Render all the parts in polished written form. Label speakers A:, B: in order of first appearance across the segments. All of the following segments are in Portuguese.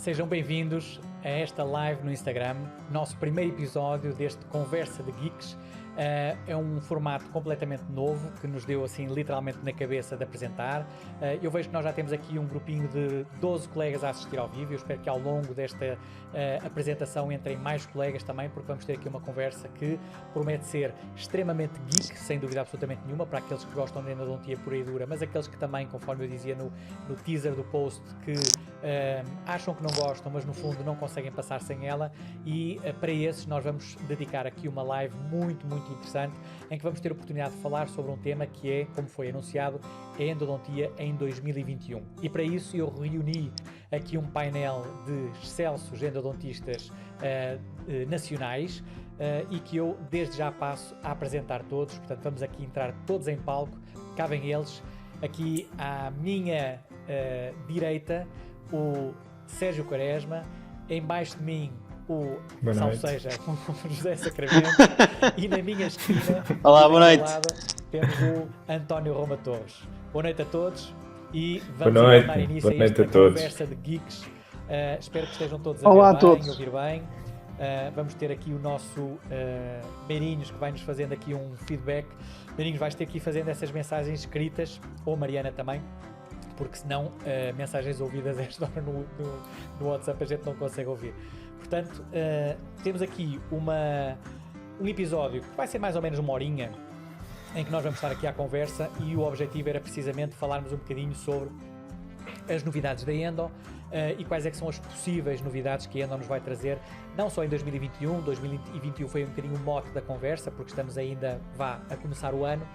A: Sejam bem-vindos a esta live no Instagram, nosso primeiro episódio deste Conversa de Geeks. É um formato completamente novo que nos deu assim literalmente na cabeça de apresentar. Eu vejo que nós já temos aqui um grupinho de 12 colegas a assistir ao vivo. Eu espero que ao longo desta apresentação entrem mais colegas também, porque vamos ter aqui uma conversa que promete ser extremamente geek, sem dúvida absolutamente nenhuma, para aqueles que gostam de endodontia pura e dura, mas aqueles que também, conforme eu dizia no teaser do post, que acham que não gostam, mas no fundo não conseguem passar sem ela. E para esses nós vamos dedicar aqui uma live muito interessante, em que vamos ter a oportunidade de falar sobre um tema que é, como foi anunciado, a endodontia em 2021. E para isso eu reuni aqui um painel de excelsos endodontistas nacionais e que eu desde já passo a apresentar todos. Portanto, vamos aqui entrar todos em palco. Cabem eles. Aqui à minha direita, o Sérgio Quaresma. Em baixo de mim, o Salseja, o José Sacramento. E na minha esquina,
B: olá, boa noite.
A: Lado, temos o António Roma Torres. Boa noite a todos e vamos dar início a esta conversa de geeks. Espero que estejam todos a ouvir bem. Vamos ter aqui o nosso Meirinhos, que vai nos fazendo aqui um feedback. Meirinhos, vais ter que ir fazendo essas mensagens escritas, ou Mariana também, porque senão mensagens ouvidas a esta hora no WhatsApp a gente não consegue ouvir. Portanto, temos aqui um episódio que vai ser mais ou menos uma horinha, em que nós vamos estar aqui à conversa, e o objetivo era precisamente falarmos um bocadinho sobre as novidades da Endo e quais é que são as possíveis novidades que a Endo nos vai trazer, não só em 2021. 2021 foi um bocadinho o mote da conversa, porque estamos ainda a começar o ano,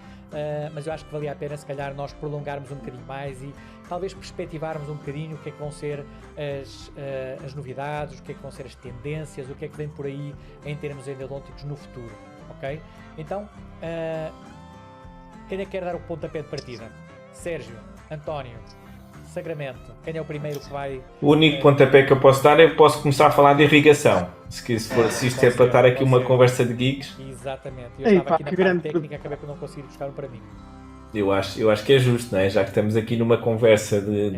A: mas eu acho que valia a pena se calhar nós prolongarmos um bocadinho mais e talvez perspectivarmos um bocadinho o que é que vão ser as novidades, o que é que vão ser as tendências, o que é que vem por aí em termos endodônticos no futuro, ok? Então, quem é que quer dar o pontapé de partida? Sérgio, António, Sacramento, quem é o primeiro que vai...
C: O único pontapé que eu posso dar é que posso começar a falar de irrigação. Se isto é para estar aqui uma conversa de geeks.
A: Exatamente. Eu estava aqui na parte técnica, acabei por não conseguir buscar um para mim.
C: Eu acho que é justo, não é? Já que estamos aqui numa conversa de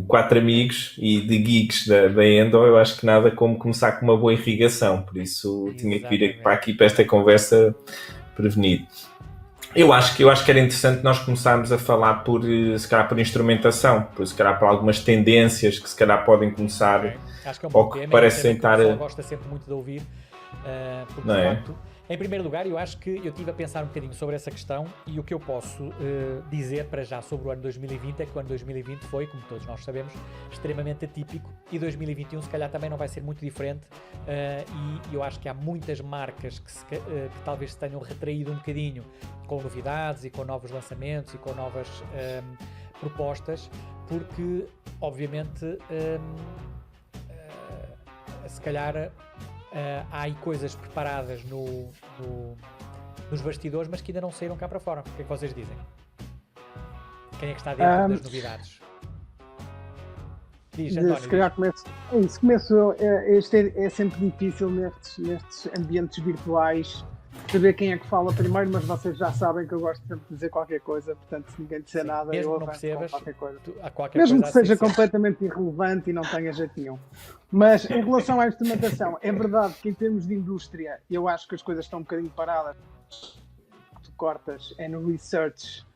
C: 4 amigos e de geeks da Endo, eu acho que nada como começar com uma boa irrigação. Por isso tinha que vir para esta conversa prevenido. Eu acho que era interessante nós começarmos a falar se calhar por instrumentação, se calhar por algumas tendências que se calhar podem começar,
A: okay. Acho que é um bom tema,
C: parecem estar...
A: O pessoal gosta sempre muito de ouvir, porque de facto, em primeiro lugar, eu acho que eu estive a pensar um bocadinho sobre essa questão, e o que eu posso dizer para já sobre o ano 2020 é que o ano 2020 foi, como todos nós sabemos, extremamente atípico, e 2021 se calhar também não vai ser muito diferente, e eu acho que há muitas marcas que talvez se tenham retraído um bocadinho com novidades e com novos lançamentos e com novas propostas, porque obviamente se calhar há aí coisas preparadas nos bastidores, mas que ainda não saíram cá para fora. O que é que vocês dizem? Quem é que está dentro das novidades? Diz, António.
D: Se calhar começo. É sempre difícil nestes ambientes virtuais saber quem é que fala primeiro, mas vocês já sabem que eu gosto sempre de dizer qualquer coisa, portanto, se ninguém disser nada,
A: mesmo
D: eu
A: não percebas,
D: qualquer coisa.
A: Mesmo
D: que seja completamente irrelevante e não tenha jeito nenhum. Mas em relação à instrumentação, é verdade que em termos de indústria, eu acho que as coisas estão um bocadinho paradas. Tu cortas é no research,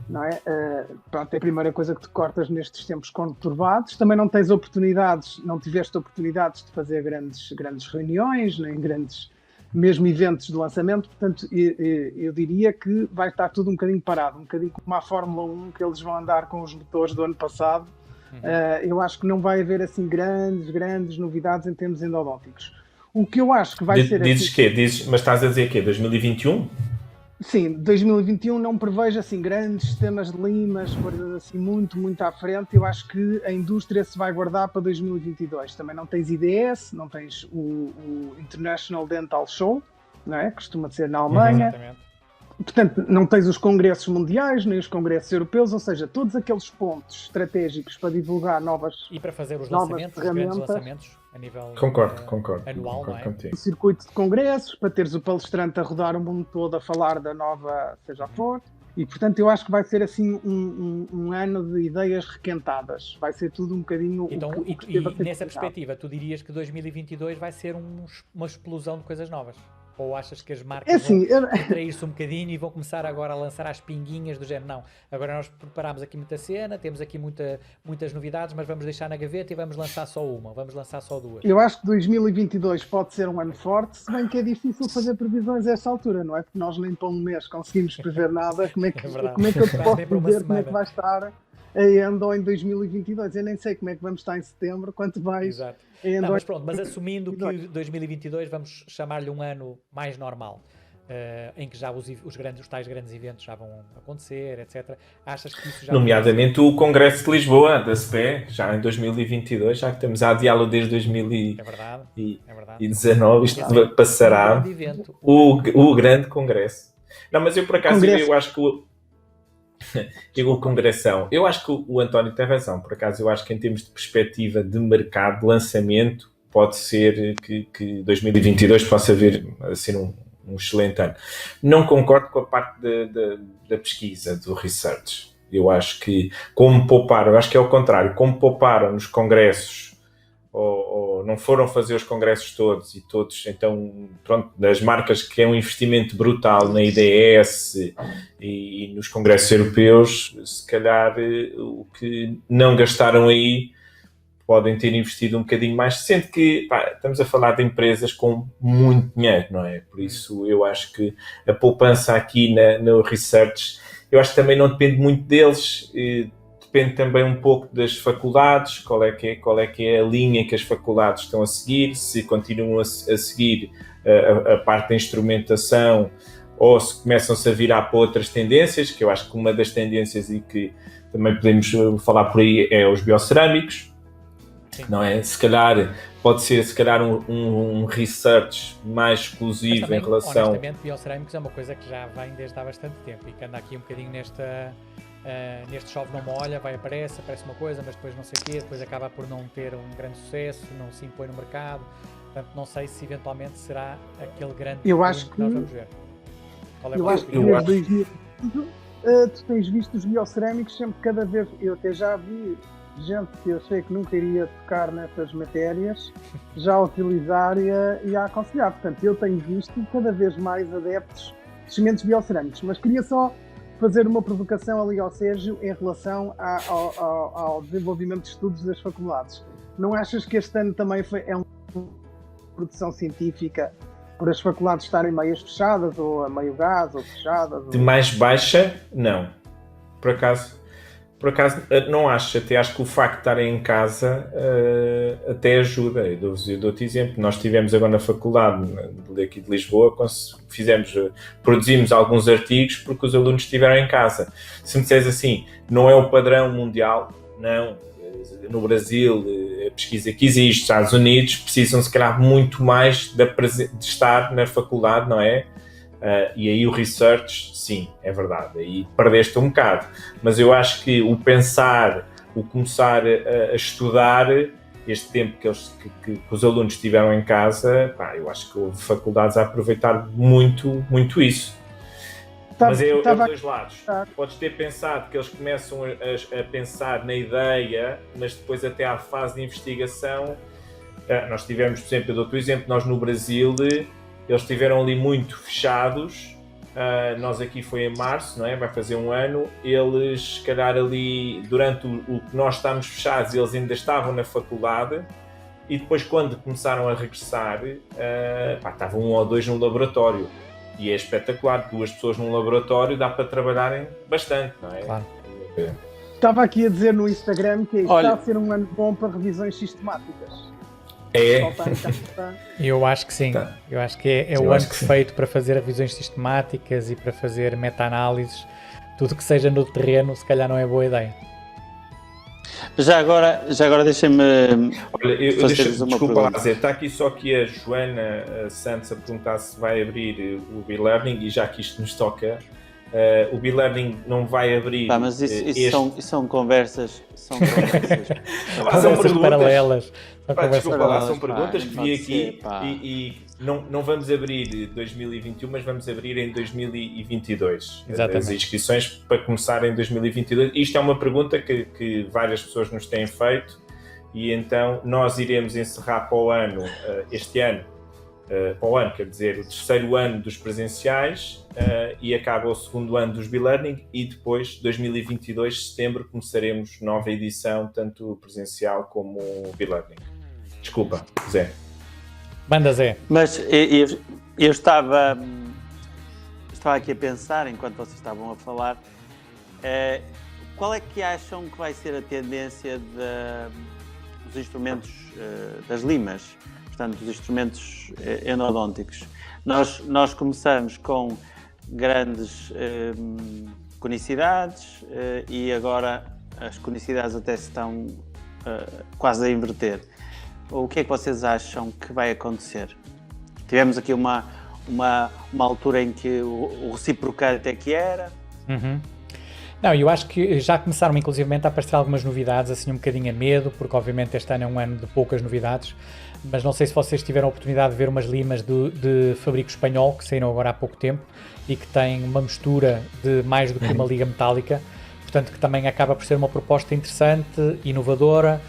D: não é? Pronto, é a primeira coisa que tu cortas nestes tempos conturbados. Também não tiveste oportunidades de fazer grandes reuniões, nem grandes mesmo eventos de lançamento, portanto eu diria que vai estar tudo um bocadinho parado, um bocadinho como a Fórmula 1, que eles vão andar com os motores do ano passado. Eu acho que não vai haver assim grandes novidades em termos endodônticos. O que eu acho que vai ser...
C: Dizes quê? Mas estás a dizer quê? 2021?
D: Sim, 2021 não prevejo assim grandes sistemas de limas, coisas assim muito à frente. Eu acho que a indústria se vai guardar para 2022. Também não tens IDS, não tens o International Dental Show, não é? Costuma ser na Alemanha.
A: Exatamente.
D: Portanto, não tens os congressos mundiais, nem os congressos europeus, ou seja, todos aqueles pontos estratégicos para divulgar novas
A: e para fazer os
D: lançamentos,
A: os grandes lançamentos a nível
C: concordo,
A: anual,
C: concordo
A: não é?
C: Contigo.
D: O circuito de congressos, para teres o palestrante a rodar o mundo todo a falar da nova, seja for, E, portanto, eu acho que vai ser assim um ano de ideias requentadas. Vai ser tudo um bocadinho
A: então,
D: o que
A: e nessa perspectiva, tu dirias que 2022 vai ser uma explosão de coisas novas? Ou achas que as marcas vão retrair-se um bocadinho e vão começar agora a lançar as pinguinhas do género? Não, agora nós preparámos aqui muita cena, temos aqui muitas novidades, mas vamos deixar na gaveta e vamos lançar só uma, vamos lançar só duas.
D: Eu acho que 2022 pode ser um ano forte, se bem que é difícil fazer previsões a esta altura, não é? Porque nós nem para um mês conseguimos prever nada. Como é que eu te posso dizer como é que vai estar a Endo em 2022? Eu nem sei como é que vamos estar em setembro, quanto mais...
A: Exato. Não, mas pronto, mas assumindo que 2022 vamos chamar-lhe um ano mais normal, em que já os tais grandes eventos já vão acontecer, etc. Achas que isso já...
C: Nomeadamente o Congresso de Lisboa, da SPE, já em 2022, já que estamos a adiá-lo desde 2019, isto passará o grande Congresso. Não, mas eu por acaso, eu acho que o Congressão, eu acho que o António tem razão, por acaso eu acho que em termos de perspectiva de mercado, de lançamento, pode ser que 2022 possa vir a ser um excelente ano. Não concordo com a parte da pesquisa, do research. Eu acho que como pouparam, eu acho que é o contrário, como pouparam nos congressos ou não foram fazer os congressos todos e todos, então, pronto, das marcas que é um investimento brutal na IDS e nos congressos europeus, se calhar o que não gastaram aí podem ter investido um bocadinho mais, sendo que estamos a falar de empresas com muito dinheiro, não é? Por isso eu acho que a poupança aqui no research, eu acho que também não depende muito deles, depende também um pouco das faculdades, qual é que é a linha que as faculdades estão a seguir, se continuam a seguir a parte da instrumentação ou se começam-se a virar para outras tendências, que eu acho que uma das tendências e que também podemos falar por aí é os biocerâmicos, não é? Se calhar pode ser um research mais exclusivo
A: também,
C: em relação...
A: Honestamente, biocerâmicos é uma coisa que já vem desde há bastante tempo e que anda aqui um bocadinho neste chove não molha, aparece uma coisa, mas depois não sei o quê, depois acaba por não ter um grande sucesso, não se impõe no mercado, portanto não sei se eventualmente será aquele grande
D: eu acho que
A: nós vamos ver. Qual é
D: eu acho que desde 2000 tu tens visto os biocerâmicos sempre cada vez, eu até já vi gente que eu sei que nunca iria tocar nessas matérias já a utilizar e a aconselhar, portanto eu tenho visto cada vez mais adeptos de sementes biocerâmicos, mas queria só fazer uma provocação ali ao Sérgio em relação ao desenvolvimento de estudos das faculdades. Não achas que este ano também é uma produção científica por as faculdades estarem meias fechadas, ou a meio gás, ou fechadas?
C: De mais baixa, não. Por acaso não acho. Até acho que o facto de estarem em casa até ajuda. Eu dou-te exemplo. Nós estivemos agora na faculdade aqui de Lisboa, produzimos alguns artigos porque os alunos estiveram em casa. Se me disseres assim, não é o padrão mundial, não. No Brasil, a pesquisa que existe, Estados Unidos, precisam se calhar muito mais de estar na faculdade, não é? E aí o research, sim, é verdade, aí perdeste um bocado, mas eu acho que o começar a estudar este tempo que os alunos estiveram em casa, eu acho que houve faculdades a aproveitar muito, muito isso. Mas é os dois lados. Podes ter pensado que eles começam a pensar na ideia, mas depois até à fase de investigação, nós tivemos, por exemplo, eu dou-te o exemplo, nós no Brasil, eles estiveram ali muito fechados, nós aqui foi em março, não é? Vai fazer um ano, eles, se calhar ali, durante o que nós estávamos fechados, eles ainda estavam na faculdade, e depois quando começaram a regressar, estavam 1 ou 2 no laboratório. E é espetacular, 2 pessoas num laboratório dá para trabalharem bastante, não é?
A: Claro.
D: Estava aqui a dizer no Instagram que está a ser um ano bom para revisões sistemáticas.
C: É?
A: Eu acho que sim. Tá. Eu acho que é o ano perfeito para fazer revisões sistemáticas e para fazer meta-análises. Tudo que seja no terreno, se calhar não é boa ideia.
B: Já agora deixem-me.
C: Olha, desculpa lá, Zé, está aqui só que a Joana Santos a perguntar se vai abrir o B-Learning, e já que isto nos toca, o B-Learning não vai abrir.
B: Mas isso são conversas. São
A: perguntas paralelas.
C: Desculpa lá, são perguntas que vi aqui não vamos abrir 2021, mas vamos abrir em 2022.
A: Exatamente.
C: As inscrições para começar em 2022. Isto é uma pergunta que várias pessoas nos têm feito e então nós iremos encerrar para o ano, este ano, quer dizer, o terceiro ano dos presenciais e acaba o segundo ano dos B-Learning e depois, 2022, setembro, começaremos nova edição, tanto presencial como B-Learning. Desculpa, Zé.
A: Banda Zé.
B: Mas eu estava aqui a pensar, enquanto vocês estavam a falar, qual é que acham que vai ser a tendência dos instrumentos, das limas, portanto, dos instrumentos endodônticos? Nós começamos com grandes conicidades e agora as conicidades até se estão quase a inverter. O que é que vocês acham que vai acontecer? Tivemos aqui uma altura em que o reciprocante é que era.
A: Uhum. Não, eu acho que já começaram inclusivamente a aparecer algumas novidades, assim um bocadinho a medo, porque obviamente este ano é um ano de poucas novidades, mas não sei se vocês tiveram a oportunidade de ver umas limas de fabrico espanhol, que saíram agora há pouco tempo, e que têm uma mistura de mais do que uma liga metálica, portanto que também acaba por ser uma proposta interessante, inovadora,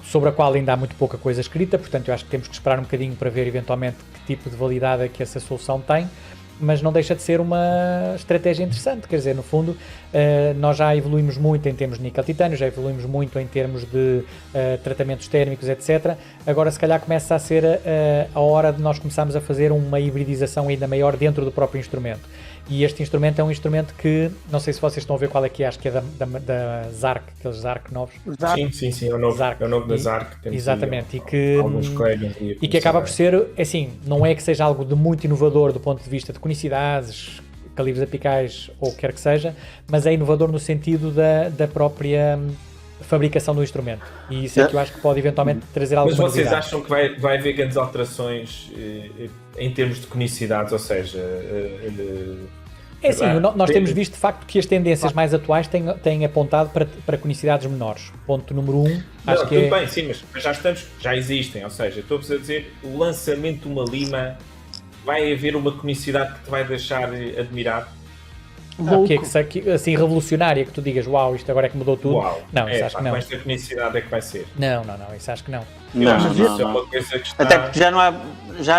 A: sobre a qual ainda há muito pouca coisa escrita, portanto eu acho que temos que esperar um bocadinho para ver eventualmente que tipo de validade é que essa solução tem, mas não deixa de ser uma estratégia interessante, quer dizer, no fundo nós já evoluímos muito em termos de níquel-titânio, já evoluímos muito em termos de tratamentos térmicos, etc. Agora se calhar começa a ser a hora de nós começarmos a fazer uma hibridização ainda maior dentro do próprio instrumento. E este instrumento é um instrumento que, não sei se vocês estão a ver qual é que é, acho que é da Zark, aqueles Zark novos.
C: Sim, é o novo,
A: Zark.
C: É o novo da Zark. Temos
A: exatamente,
C: e
A: que acaba por ser, assim, não é que seja algo de muito inovador do ponto de vista de conicidades, calibres apicais ou o que quer que seja, mas é inovador no sentido da própria fabricação do instrumento. E isso é que eu acho que pode eventualmente trazer alguma novidade.
C: Mas vocês acham que vai haver grandes alterações em termos de conicidades, ou seja...
A: É assim, nós temos visto de facto que as tendências mais atuais têm apontado para conicidades menores. Ponto número 1, acho que
C: bem, sim, mas já existem, ou seja, estou-vos a dizer, o lançamento de uma lima, vai haver uma conicidade que te vai deixar admirado?
A: Que assim revolucionária, que tu digas, uau, isto agora é que mudou tudo.
C: Uau,
A: não, isso acho que não.
C: Com esta conicidade é que vai ser.
A: Não, isso acho que não.
C: Isso é uma coisa que está...
B: Até porque já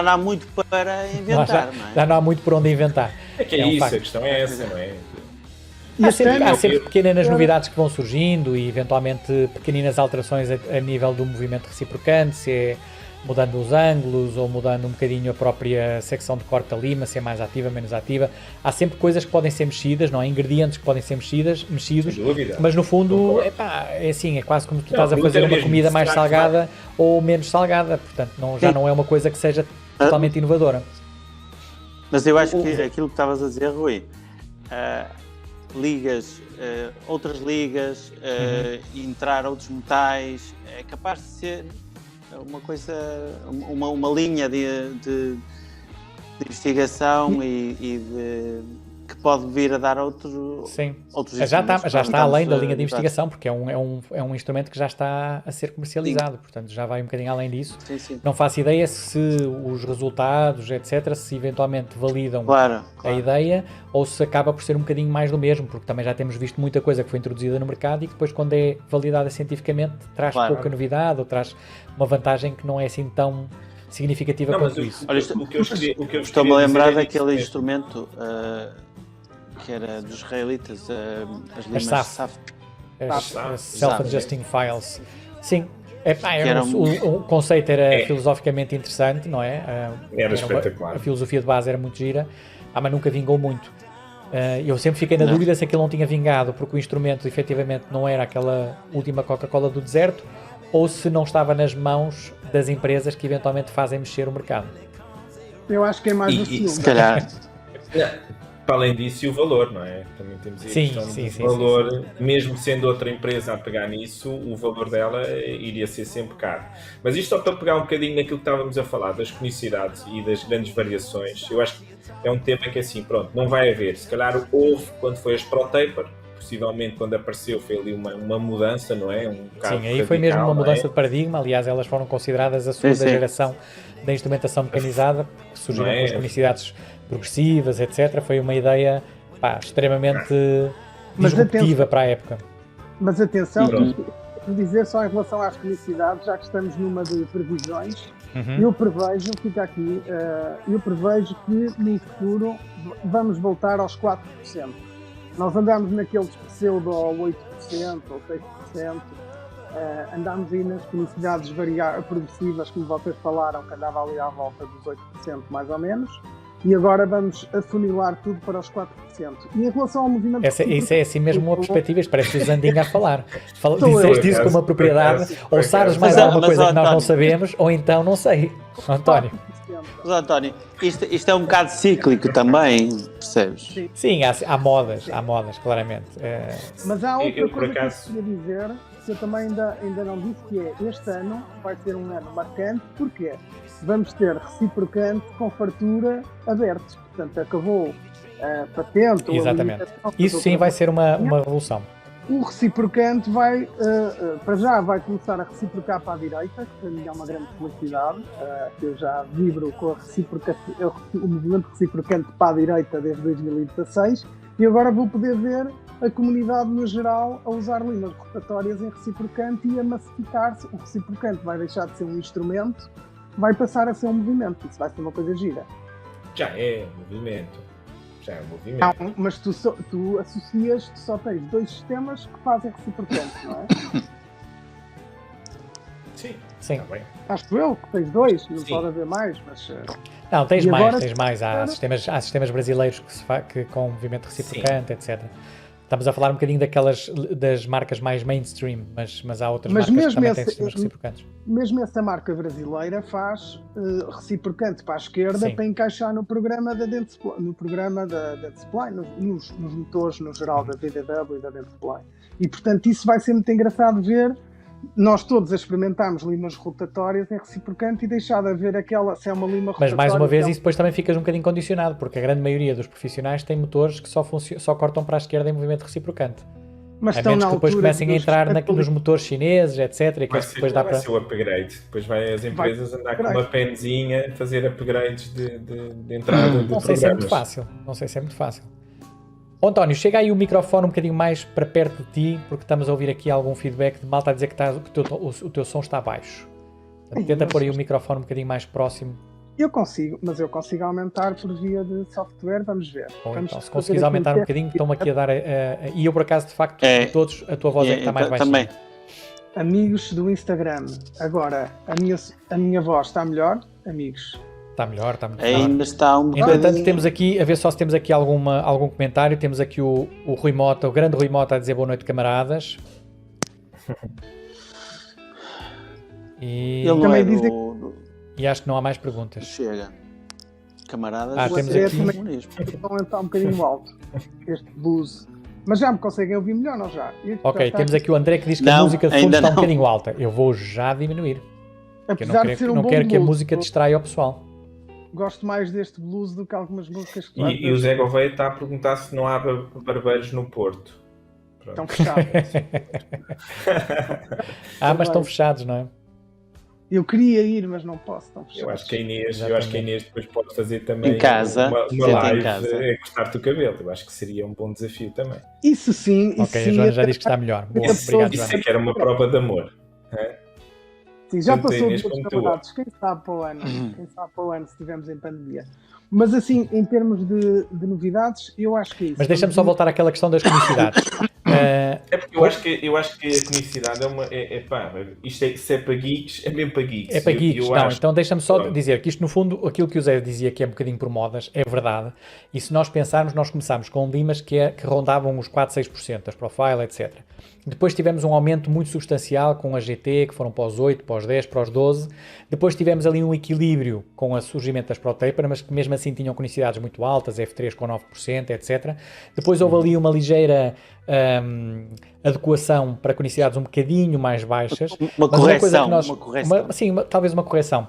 B: não há muito para inventar, não é?
A: Já não há muito por onde inventar.
C: Isso, facto. A questão é essa, não é?
A: Há sempre pequenas novidades que vão surgindo e eventualmente pequeninas alterações a nível do movimento reciprocante, se é mudando os ângulos ou mudando um bocadinho a própria secção de corte da lima, se é mais ativa, menos ativa. Há sempre coisas que podem ser mexidas, não há ingredientes que podem ser mexidos, mas no fundo é assim, é quase como tu estás a fazer uma comida mais salgada ou menos salgada, portanto já não é uma coisa que seja totalmente inovadora.
B: Mas eu acho que aquilo que estavas a dizer, Rui, ligas, outras ligas, entrar outros metais, é capaz de ser uma coisa, uma linha de investigação que pode vir a dar outros
A: já está além da linha de investigação, porque é um instrumento que já está a ser comercializado, portanto já vai um bocadinho além disso.
B: Sim.
A: Não faço ideia se os resultados, etc., se eventualmente validam a ideia ou se acaba por ser um bocadinho mais do mesmo, porque também já temos visto muita coisa que foi introduzida no mercado e que depois, quando é validada cientificamente, traz pouca novidade ou traz uma vantagem que não é assim tão significativa quanto isso.
B: Olha, estou-me a lembrar daquele instrumento que era dos israelitas, as limas SAF.
A: As Self-Adjusting Files. Sim. O conceito era filosoficamente interessante, não é?
C: Era espetacular.
A: A filosofia de base era muito gira, mas nunca vingou muito. Eu sempre fiquei na dúvida se aquilo não tinha vingado porque o instrumento efetivamente não era aquela última Coca-Cola do deserto ou se não estava nas mãos das empresas que eventualmente fazem mexer o mercado.
D: Eu acho que é mais do segundo.
B: Se calhar.
C: Para além disso, e o valor, não é? Também temos a questão do valor, mesmo sendo outra empresa a pegar nisso, o valor dela iria ser sempre caro. Mas isto só para pegar um bocadinho naquilo que estávamos a falar, das conicidades e das grandes variações, eu acho que é um tema que assim, pronto, não vai haver. Se calhar houve quando foi as Pro Taper, possivelmente quando apareceu foi ali uma mudança, não é? Um bocado
A: Sim, aí foi mesmo
C: radical,
A: uma mudança
C: não é?
A: de paradigma. Aliás, elas foram consideradas a segunda
B: sim.
A: geração da instrumentação mecanizada, porque surgiram
C: Não é?
A: com as conicidades progressivas, etc. Foi uma ideia extremamente
D: Mas
A: disruptiva para a época.
D: Mas atenção,
C: Pronto.
D: dizer só em relação às conicidades, já que estamos numa de previsões,
A: Uhum.
D: eu prevejo, fica aqui, eu prevejo que no futuro vamos voltar aos 4%. Nós andamos naqueles pseudo 8% ou 6%, andamos aí nas conicidades progressivas, como vocês falaram, que andava ali à volta dos 8% mais ou menos, e agora vamos afunilar tudo para os 4%. E em relação ao movimento...
A: Isso é assim mesmo uma perspectiva, isto parece o Zandinga a falar.
D: Sou
A: Disseste
D: eu,
A: isso com uma propriedade,
C: por
A: ou sabes
C: acaso.
A: mais
B: Mas,
A: alguma coisa que nós não
B: António.
A: sabemos, ou então não sei. António.
D: 4%.
B: Mas, António, isto é um bocado cíclico também, percebes?
A: Sim, há modas, claramente.
D: Mas há outra
C: Eu, por
D: coisa
C: acaso-
D: que eu queria dizer, que eu também ainda não disse, que é este ano vai ser um ano marcante, porque vamos ter reciprocante com fartura abertos. Portanto, acabou a patente. ou a
A: Exatamente.
D: limitação,
A: Isso sim vai ser uma revolução.
D: O reciprocante vai, para já, vai começar a reciprocar para a direita, que para mim é uma grande felicidade. Eu já vibro com o movimento reciprocante para a direita desde 2016 e agora vou poder ver a comunidade no geral a usar limas rotatórias em reciprocante e a massificar-se. O reciprocante vai deixar de ser um instrumento, vai passar a ser um movimento. Isso vai ser uma coisa gira.
C: Já é movimento. Já é movimento.
D: Não, mas tu associas, tu só tens dois sistemas que fazem reciprocante, não é?
C: Sim.
A: Sim.
C: Está bem.
D: Acho eu que tens dois, não
C: Sim.
D: pode haver mais, mas...
A: Não, tens
D: E
A: mais,
D: agora-
A: tens mais. Há sistemas brasileiros que com movimento reciprocante, etc. Estamos a falar um bocadinho das marcas mais mainstream, mas há outras
D: Mas
A: marcas que
D: mesmo
A: também têm
D: esse-
A: sistemas reciprocantes.
D: Mesmo essa marca brasileira faz reciprocante para a esquerda
A: Sim.
D: para encaixar no programa da Dentsply, nos motores no geral da VDW e da Dentsply. E portanto isso vai ser muito engraçado ver nós todos a experimentarmos limas rotatórias em reciprocante e deixar de haver aquela, se é uma lima rotatória...
A: Mas mais uma vez
D: que é-
A: isso depois também ficas um bocadinho condicionado, porque a grande maioria dos profissionais tem motores que só cortam para a esquerda em movimento reciprocante.
D: mas
A: A
D: estão
A: menos
D: na
A: que depois
D: altura
A: comecem a
D: dos-
A: entrar nos motores chineses, etc. E
C: Vai
A: aqueles que depois dá
C: vai
A: para...
C: ser o upgrade. Depois vai as empresas andar com
D: upgrade.
C: uma penzinha fazer upgrades de entrada de
A: Não sei se é muito
C: programas.
A: fácil. Não sei se é muito fácil. Ô, António, chega aí o microfone um bocadinho mais para perto de ti, porque estamos a ouvir aqui algum feedback de malta a dizer que o teu som está baixo. Portanto, tenta pôr aí o microfone um bocadinho mais próximo.
D: Eu consigo, mas eu consigo aumentar por via de software, vamos ver.
A: Ou
D: Vamos
A: então, se
D: fazer
A: conseguires
D: aqui
A: aumentar um
D: teste.
A: bocadinho, estão aqui a dar... e eu, por acaso, de facto,
B: É.
A: de todos, a tua voz é que está mais baixinha.
B: também.
D: Amigos do Instagram. Agora, a minha voz está melhor? Amigos.
A: Está melhor, está melhor.
B: Ainda está um
A: Entretanto,
B: bocadinho...
A: temos aqui, a ver só se temos aqui algum comentário. Temos aqui o Rui Mota, o grande Rui Mota, a dizer boa noite, camaradas. E,
B: Ele não
D: Também
B: é
D: dizem-
A: e acho que não há mais perguntas.
B: Chega. Camaradas,
A: Temos
B: é
A: aqui-
B: comunismo.
D: Então está um bocadinho alto. Este blues. Mas já me conseguem ouvir melhor, não já? Este já
A: Ok,
D: está-
A: temos aqui o André que diz que a
B: Não,
A: música de fundo
B: ainda
A: está um
B: não.
A: bocadinho alta. Eu vou já diminuir. Porque eu
D: Apesar de
A: não
D: ser
A: quero,
D: um
A: não
D: bom
A: quero que a
D: blues,
A: música distraia o pessoal.
D: Gosto mais deste blues do que algumas músicas que
C: E o Zé Gouveia está a perguntar se não há barbeiros no Porto. Pronto.
D: estão fechados.
A: Mas estão fechados, não é?
D: Eu queria ir, mas não posso. Estão fechados.
C: Eu acho que a Inês
A: Exatamente.
C: depois pode fazer também
B: Em casa,
C: uma
B: senta em
C: live
B: casa.
C: a cortar-te o cabelo. Eu acho que seria um bom desafio também.
D: Isso sim, isso
A: Ok, a
D: sim.
A: Joana já
D: até-
A: diz que está melhor. Boa,
D: Essa
A: obrigado,
D: pessoa
A: Joana.
C: Isso é que era uma prova de amor.
D: Sim, já
C: Tanto a
D: passou
C: Inês
D: dos
C: como tu.
D: camaradas. Quem sabe para o ano? Quem sabe para o ano se estivermos em pandemia. Mas assim, em termos de novidades, eu acho que é isso.
A: Mas deixa-me só voltar àquela questão das comicidades.
C: É porque eu acho que a comicidade é uma. Pá, se é para geeks, é mesmo para geeks.
A: É para geeks, não,
C: acho-
A: então deixa-me só
C: Pronto.
A: dizer que isto no fundo, aquilo que o Zé dizia que é um bocadinho por modas, é verdade, e se nós pensarmos, nós começámos com limas que rondavam os 4, 6%, as profile, etc. Depois tivemos um aumento muito substancial com a GT, que foram para os 8, para os 10, para os 12, depois tivemos ali um equilíbrio com o surgimento das ProTaper, mas que mesmo assim tinham conicidades muito altas, F3 com 9%, etc. Depois houve ali uma ligeira adequação para conicidades um bocadinho mais baixas.
B: Uma
A: Mas coisa
B: correção,
A: que nós-
B: uma correção.
A: talvez uma correção.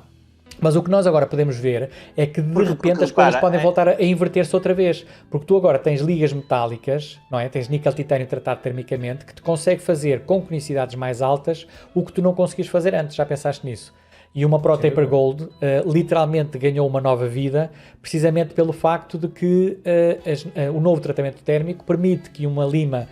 A: Mas o que nós agora podemos ver é que de repente as coisas podem voltar a inverter-se outra vez, porque tu agora tens ligas metálicas, não é? Tens níquel-titânio tratado termicamente, que te consegue fazer com conicidades mais altas o que tu não conseguias fazer antes. Já pensaste nisso? E uma ProTaper Gold literalmente ganhou uma nova vida, precisamente pelo facto de que o novo tratamento térmico permite que uma lima,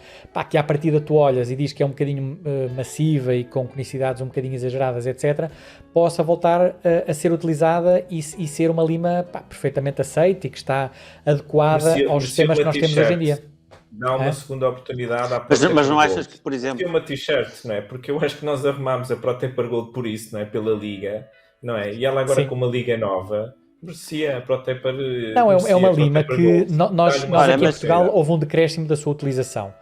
A: que à partida tu olhas e diz que é um bocadinho massiva e com conicidades um bocadinho exageradas, etc., possa voltar a ser utilizada e ser uma lima perfeitamente aceita e que está adequada aos sistemas que nós temos hoje em dia.
C: Dá uma segunda oportunidade à
B: ProTaper Gold. Mas não achas que, por exemplo...
C: Tem uma t-shirt, não é? Porque eu acho que nós arrumámos a ProTaper Gold por isso, não é? Pela liga, não é? E ela agora com uma liga nova, merecia a ProTaper...
A: Não, é uma lima que nós aqui em Portugal houve um decréscimo da sua utilização.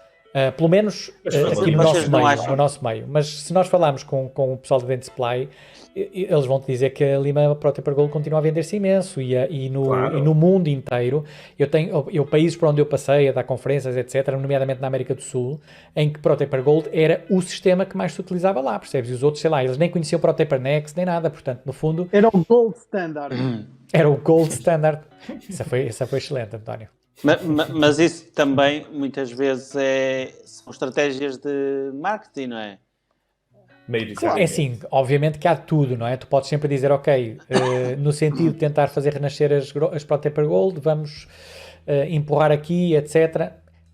A: Pelo menos aqui no nosso meio. Mas se nós falarmos com o pessoal do Dent Supply, eles vão te dizer que a lima ProTaper Gold continua a vender-se imenso e no mundo inteiro. Eu países por onde eu passei a dar conferências, etc., nomeadamente na América do Sul, em que ProTaper Gold era o sistema que mais se utilizava lá, percebes? E os outros, sei lá, eles nem conheciam ProTaper Next nem nada, portanto, no fundo...
D: Era o Gold Standard.
A: Era o Gold Standard. Essa foi excelente, António.
B: Mas isso também, muitas vezes, são estratégias de marketing, não é?
A: Claro. É assim, obviamente que há tudo, não é? Tu podes sempre dizer, ok, no sentido de tentar fazer renascer as ProTaper Gold, vamos empurrar aqui, etc.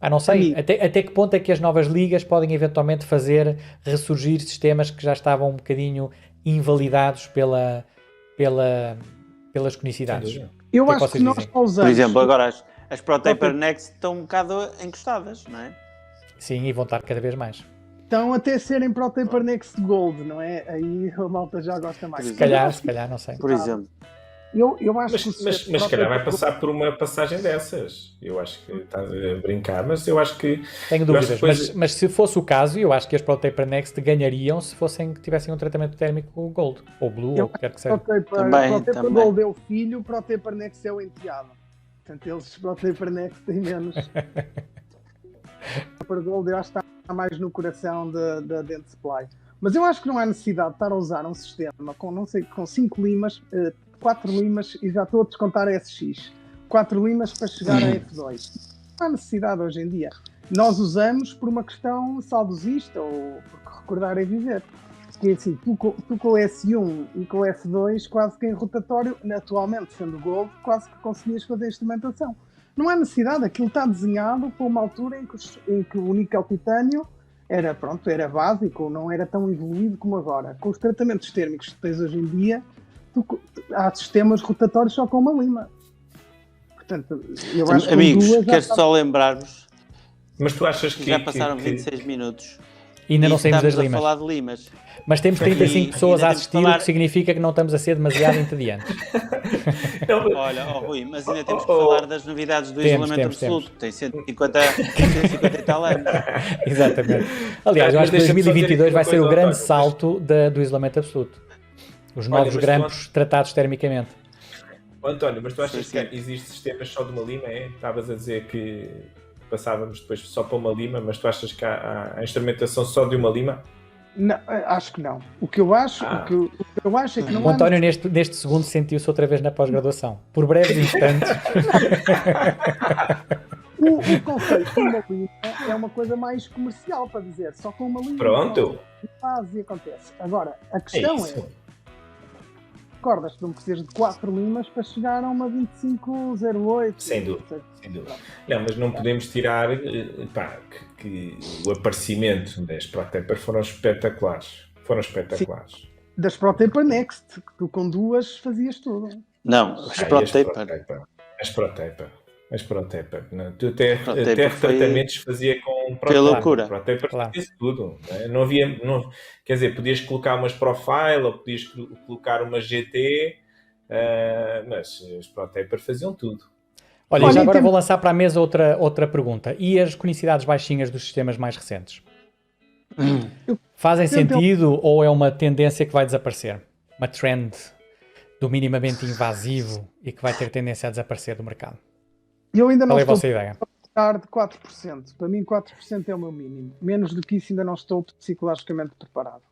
A: Não sei, até que ponto é que as novas ligas podem eventualmente fazer ressurgir sistemas que já estavam um bocadinho invalidados pelas conicidades?
D: Eu acho que nós usamos...
B: Por exemplo, agora as ProTaper Next estão um bocado encostadas, não é?
A: Sim, e vão estar cada vez mais.
D: Estão até serem ProTaper Next Gold, não é? Aí a malta já gosta mais.
A: Se calhar, não sei.
B: Por exemplo.
D: Eu acho
C: mas se calhar vai passar por uma passagem dessas. Eu acho que estás a brincar, mas eu acho que...
A: Tenho dúvidas, mas se fosse o caso, eu acho que as ProTaper Next ganhariam se tivessem um tratamento térmico Gold, ou Blue, ou o que quer que seja.
D: ProTaper Gold é o filho, ProTaper Next é o enteado. Portanto, eles ProTaper Next têm menos. ProTaper Gold eu acho que está mais no coração da Dent Supply. Mas eu acho que não há necessidade de estar a usar um sistema com 5 limas, 4 limas, e já estou a descontar a SX. 4 limas para chegar a F2. Não há necessidade hoje em dia. Nós usamos por uma questão saudosista, ou porque recordar é viver. Porque assim, tu com o S1 e com o F2, quase que em rotatório, atualmente sendo Gold, quase que conseguias fazer instrumentação. Não há necessidade, aquilo está desenhado para uma altura em que o níquel-titânio era básico, não era tão evoluído como agora. Com os tratamentos térmicos que tens hoje em dia, há sistemas rotatórios só com uma lima. Portanto, eu acho que
B: amigos, quero só lembrar-vos.
C: Mas tu achas que
B: já passaram 26 minutos
A: e ainda não saímos das limas.
B: A falar de limas.
A: Mas temos 35 pessoas a assistir, o que significa que não estamos a ser demasiado entediantes.
B: Olha, Rui, mas ainda temos que falar das novidades do isolamento absoluto. Tem 150 e tal anos.
A: Exatamente. Aliás, eu acho que 2022 vai ser o grande salto do isolamento absoluto. Os novos grampos tratados termicamente.
C: António, mas tu achas que existe sistemas só de uma lima? Estavas a dizer que passávamos depois só para uma lima, mas tu achas que há instrumentação só de uma lima?
D: Não, acho que não. O que eu acho é que não
A: o António neste segundo sentiu-se outra vez na pós-graduação. Por breves instantes.
D: O conceito de uma lima é uma coisa mais comercial, para dizer. Só com uma lima.
C: Pronto.
D: Faz e acontece. Agora, a questão recordas que não precisas de 4 limas para chegar a uma 2508.
C: Sem dúvida. Não, mas não podemos tirar que o aparecimento das ProTaper foram espetaculares.
D: Sim. Das ProTaper Next, que tu com 2 fazias tudo.
B: Não, as ProTaper.
C: As ProTaper. Tu até retratamentos fazia com ProTaper.
B: Que loucura.
C: ProTaper fazia tudo. Não havia, quer dizer, podias colocar umas Profile ou podias colocar uma GT, mas as ProTaper faziam tudo.
A: Olha, já agora vou lançar para a mesa outra pergunta. E as conicidades baixinhas dos sistemas mais recentes? Fazem sentido ou é uma tendência que vai desaparecer? Uma trend do minimamente invasivo e que vai ter tendência a desaparecer do mercado?
D: Eu ainda não
A: Qual é a vossa ideia?
D: De 4%. Para mim, 4% é o meu mínimo. Menos do que isso, ainda não estou psicologicamente preparado.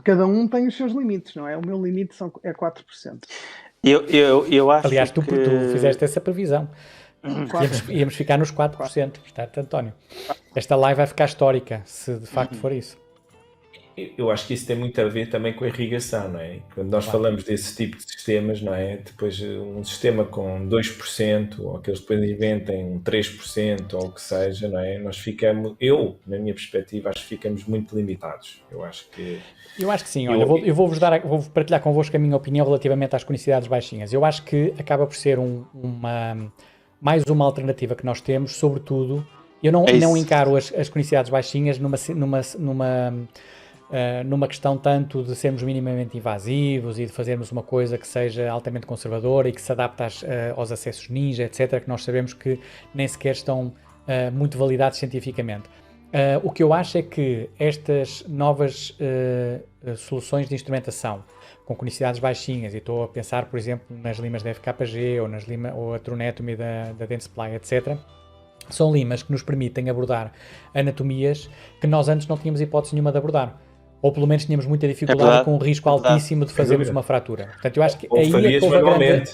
D: Cada um tem os seus limites, não é? O meu limite é 4%.
B: Eu acho
A: Aliás, tu
B: que...
A: fizeste essa previsão. Íamos ficar nos 4%. Portanto, António, esta live vai ficar histórica, se de facto for isso.
C: Eu acho que isso tem muito a ver também com a irrigação, não é? Quando nós falamos desse tipo de sistemas, não é? Depois um sistema com 2%, ou que eles depois inventem um 3%, ou o que seja, não é? Nós ficamos, na minha perspectiva, acho que ficamos muito limitados. Eu acho que
A: sim, olha, eu vou partilhar convosco a minha opinião relativamente às conicidades baixinhas. Eu acho que acaba por ser mais uma alternativa que nós temos, sobretudo, eu não encaro as conicidades baixinhas numa questão tanto de sermos minimamente invasivos e de fazermos uma coisa que seja altamente conservadora e que se adapte aos acessos ninja, etc., que nós sabemos que nem sequer estão muito validados cientificamente. O que eu acho é que estas novas soluções de instrumentação com conicidades baixinhas, e estou a pensar, por exemplo, nas limas da FKG ou a Tronetomy da Dentsply, etc., são limas que nos permitem abordar anatomias que nós antes não tínhamos hipótese nenhuma de abordar. Ou pelo menos tínhamos muita dificuldade com um risco altíssimo de fazermos uma fratura. Portanto, eu acho que
C: ou farias manualmente.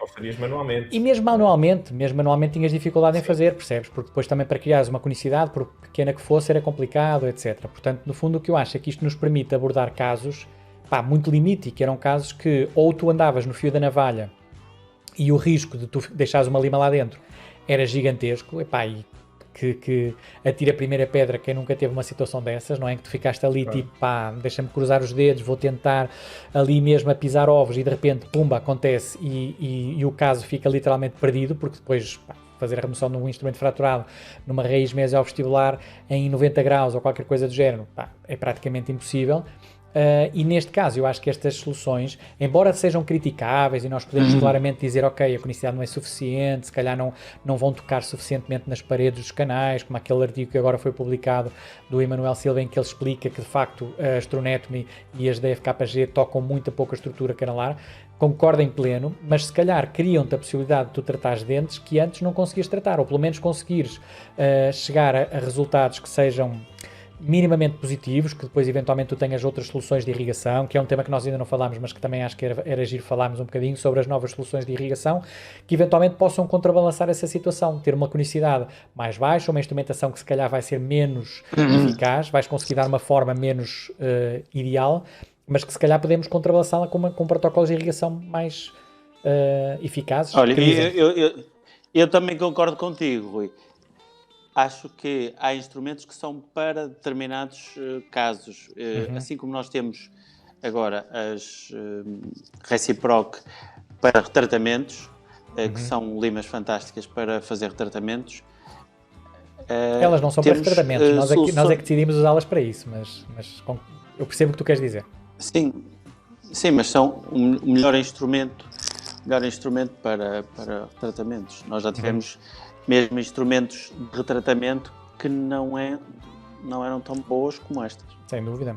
C: Ou farias manualmente.
A: E mesmo manualmente tinhas dificuldade em fazer, percebes? Porque depois também para criares uma conicidade, por pequena que fosse, era complicado, etc. Portanto, no fundo, o que eu acho é que isto nos permite abordar casos muito limite, e que eram casos que ou tu andavas no fio da navalha e o risco de tu deixares uma lima lá dentro era gigantesco, e que atira a primeira pedra quem nunca teve uma situação dessas, não é? Que tu ficaste ali tipo, deixa-me cruzar os dedos, vou tentar ali mesmo a pisar ovos e de repente, pumba, acontece e o caso fica literalmente perdido, porque depois fazer a remoção de um instrumento fraturado numa raiz mesiovestibular em 90 graus ou qualquer coisa do género, é praticamente impossível. E neste caso eu acho que estas soluções, embora sejam criticáveis e nós podemos claramente dizer, ok, a conicidade não é suficiente, se calhar não vão tocar suficientemente nas paredes dos canais, como aquele artigo que agora foi publicado do Emanuel Silva, em que ele explica que de facto a Tronetomy e as da FKG tocam muito pouca estrutura canalar. Concordo em pleno, mas se calhar criam-te a possibilidade de tu tratares dentes que antes não conseguias tratar, ou pelo menos conseguires chegar a resultados que sejam minimamente positivos, que depois eventualmente tu tenhas outras soluções de irrigação, que é um tema que nós ainda não falámos, mas que também acho que era giro falarmos um bocadinho sobre as novas soluções de irrigação, que eventualmente possam contrabalançar essa situação, ter uma conicidade mais baixa, uma instrumentação que se calhar vai ser menos eficaz, vais conseguir dar uma forma menos ideal, mas que se calhar podemos contrabalançá-la com protocolos de irrigação mais eficazes.
B: Olha, eu também concordo contigo, Rui. Acho que há instrumentos que são para determinados casos. Assim como nós temos agora as Reciproc para retratamentos, que são limas fantásticas para fazer retratamentos.
A: Elas não são para retratamentos, nós é que decidimos usá-las para isso, mas eu percebo o que tu queres dizer.
B: Sim, mas são o melhor instrumento para retratamentos. Nós já tivemos mesmo instrumentos de retratamento que não eram tão boas como estas.
A: Sem dúvida.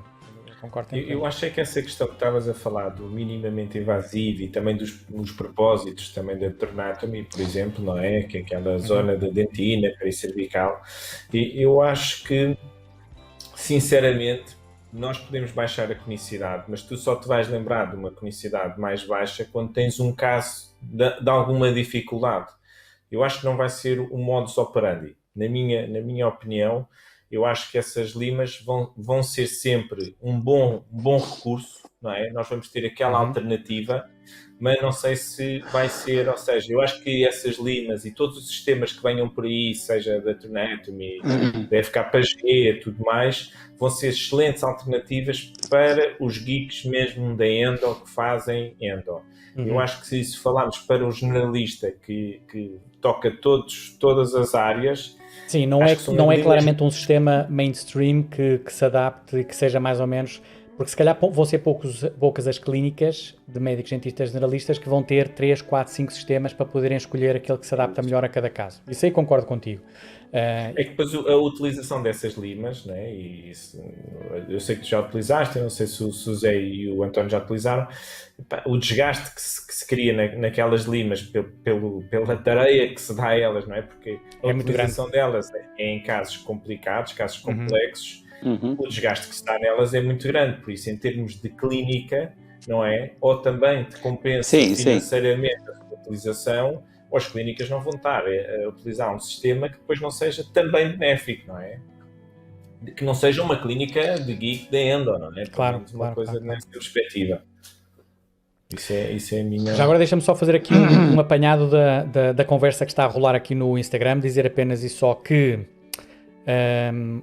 A: Concordo.
C: Eu achei que essa questão que estavas a falar do minimamente invasivo e também dos propósitos também da Tronetomy, por exemplo, não é? Que é aquela zona da dentina, pericervical. E eu acho que, sinceramente, nós podemos baixar a conicidade, mas tu só te vais lembrar de uma conicidade mais baixa quando tens um caso de alguma dificuldade. Eu acho que não vai ser o modus operandi. Na minha opinião, eu acho que essas limas vão ser sempre um bom recurso, não é? Nós vamos ter aquela alternativa, mas não sei se vai ser, ou seja, eu acho que essas limas e todos os sistemas que venham por aí, seja da Tronetomy, da FKG e tudo mais, vão ser excelentes alternativas para os geeks mesmo da endo que fazem endo. Eu acho que se falarmos para o generalista que toca todas as áreas...
A: Sim, não é claramente um sistema mainstream que se adapte e que seja mais ou menos... Porque se calhar vão ser poucas as clínicas de médicos dentistas generalistas que vão ter 3, 4, 5 sistemas para poderem escolher aquele que se adapta melhor a cada caso. Isso aí concordo contigo.
C: É que depois a utilização dessas limas, né, e isso, eu sei que tu já utilizaste, eu não sei se o Zé e o António já utilizaram, o desgaste que se cria naquelas limas pela tareia que se dá a elas, não é? Porque a utilização delas é em casos complicados, casos complexos, o desgaste que se dá nelas é muito grande. Por isso, em termos de clínica, não é? Ou também te compensa financeiramente a sua utilização, ou as clínicas não vão estar a utilizar um sistema que depois não seja também benéfico, não é? Que não seja uma clínica de geek de endo, não é?
A: Claro,
C: uma coisa nessa perspectiva. Isso é a minha...
A: Já agora deixa-me só fazer aqui um apanhado da conversa que está a rolar aqui no Instagram, dizer apenas e só que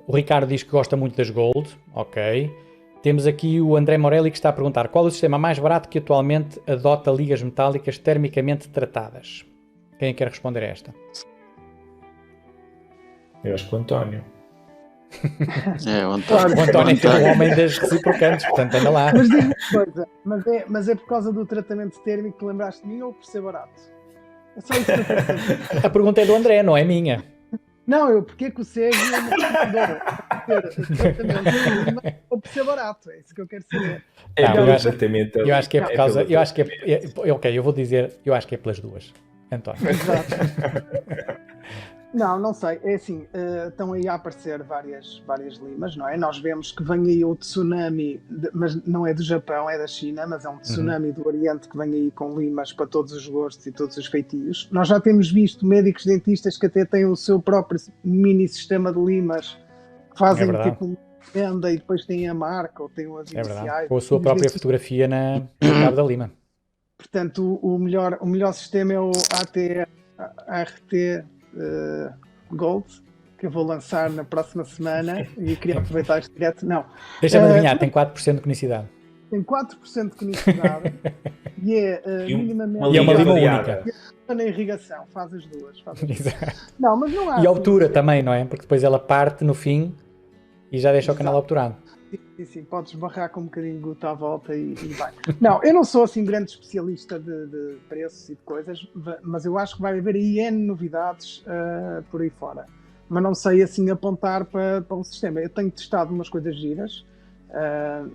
A: o Ricardo diz que gosta muito das Gold, ok. Temos aqui o André Morelli que está a perguntar qual é o sistema mais barato que atualmente adota ligas metálicas termicamente tratadas? Quem quer responder a esta?
C: Eu acho que o António.
B: O António.
A: O António é o homem das reciprocantes, portanto anda lá.
D: Mas diz-me uma coisa, mas é por causa do tratamento térmico que lembraste de mim ou por ser barato? É só isso que eu quero saber.
A: A pergunta é do André, não é minha.
D: Não, porque que o SEG é uma computadora ou por ser barato, é isso que eu quero saber.
A: Eu acho que é por causa, ok, eu vou dizer, eu acho que é pelas duas, António.
D: Exato. Não sei, é assim, estão aí a aparecer várias limas, não é? Nós vemos que vem aí o tsunami, mas não é do Japão, é da China, mas é um tsunami do Oriente que vem aí com limas para todos os gostos e todos os feitios. Nós já temos visto médicos dentistas que até têm o seu próprio mini sistema de limas, que fazem tipo uma venda e depois têm a marca ou têm as iniciais.
A: Com a sua própria fotografia no cabo da lima.
D: Portanto, o melhor sistema é o ART Gold, que eu vou lançar na próxima semana e queria aproveitar este direto. Não.
A: Deixa-me adivinhar, tem 4% de conicidade.
D: Tem 4% de conicidade e é minimamente...
A: E é uma lima única.
D: Na irrigação, faz as duas.
A: Exato.
D: Não, mas não há...
A: E obtura também, não é? Porque depois ela parte no fim e já deixa o canal obturado.
D: Sim, podes barrar com um bocadinho de gota à volta e vai. Não, eu não sou assim grande especialista de preços e de coisas, mas eu acho que vai haver aí N novidades por aí fora. Mas não sei assim apontar para um sistema. Eu tenho testado umas coisas giras,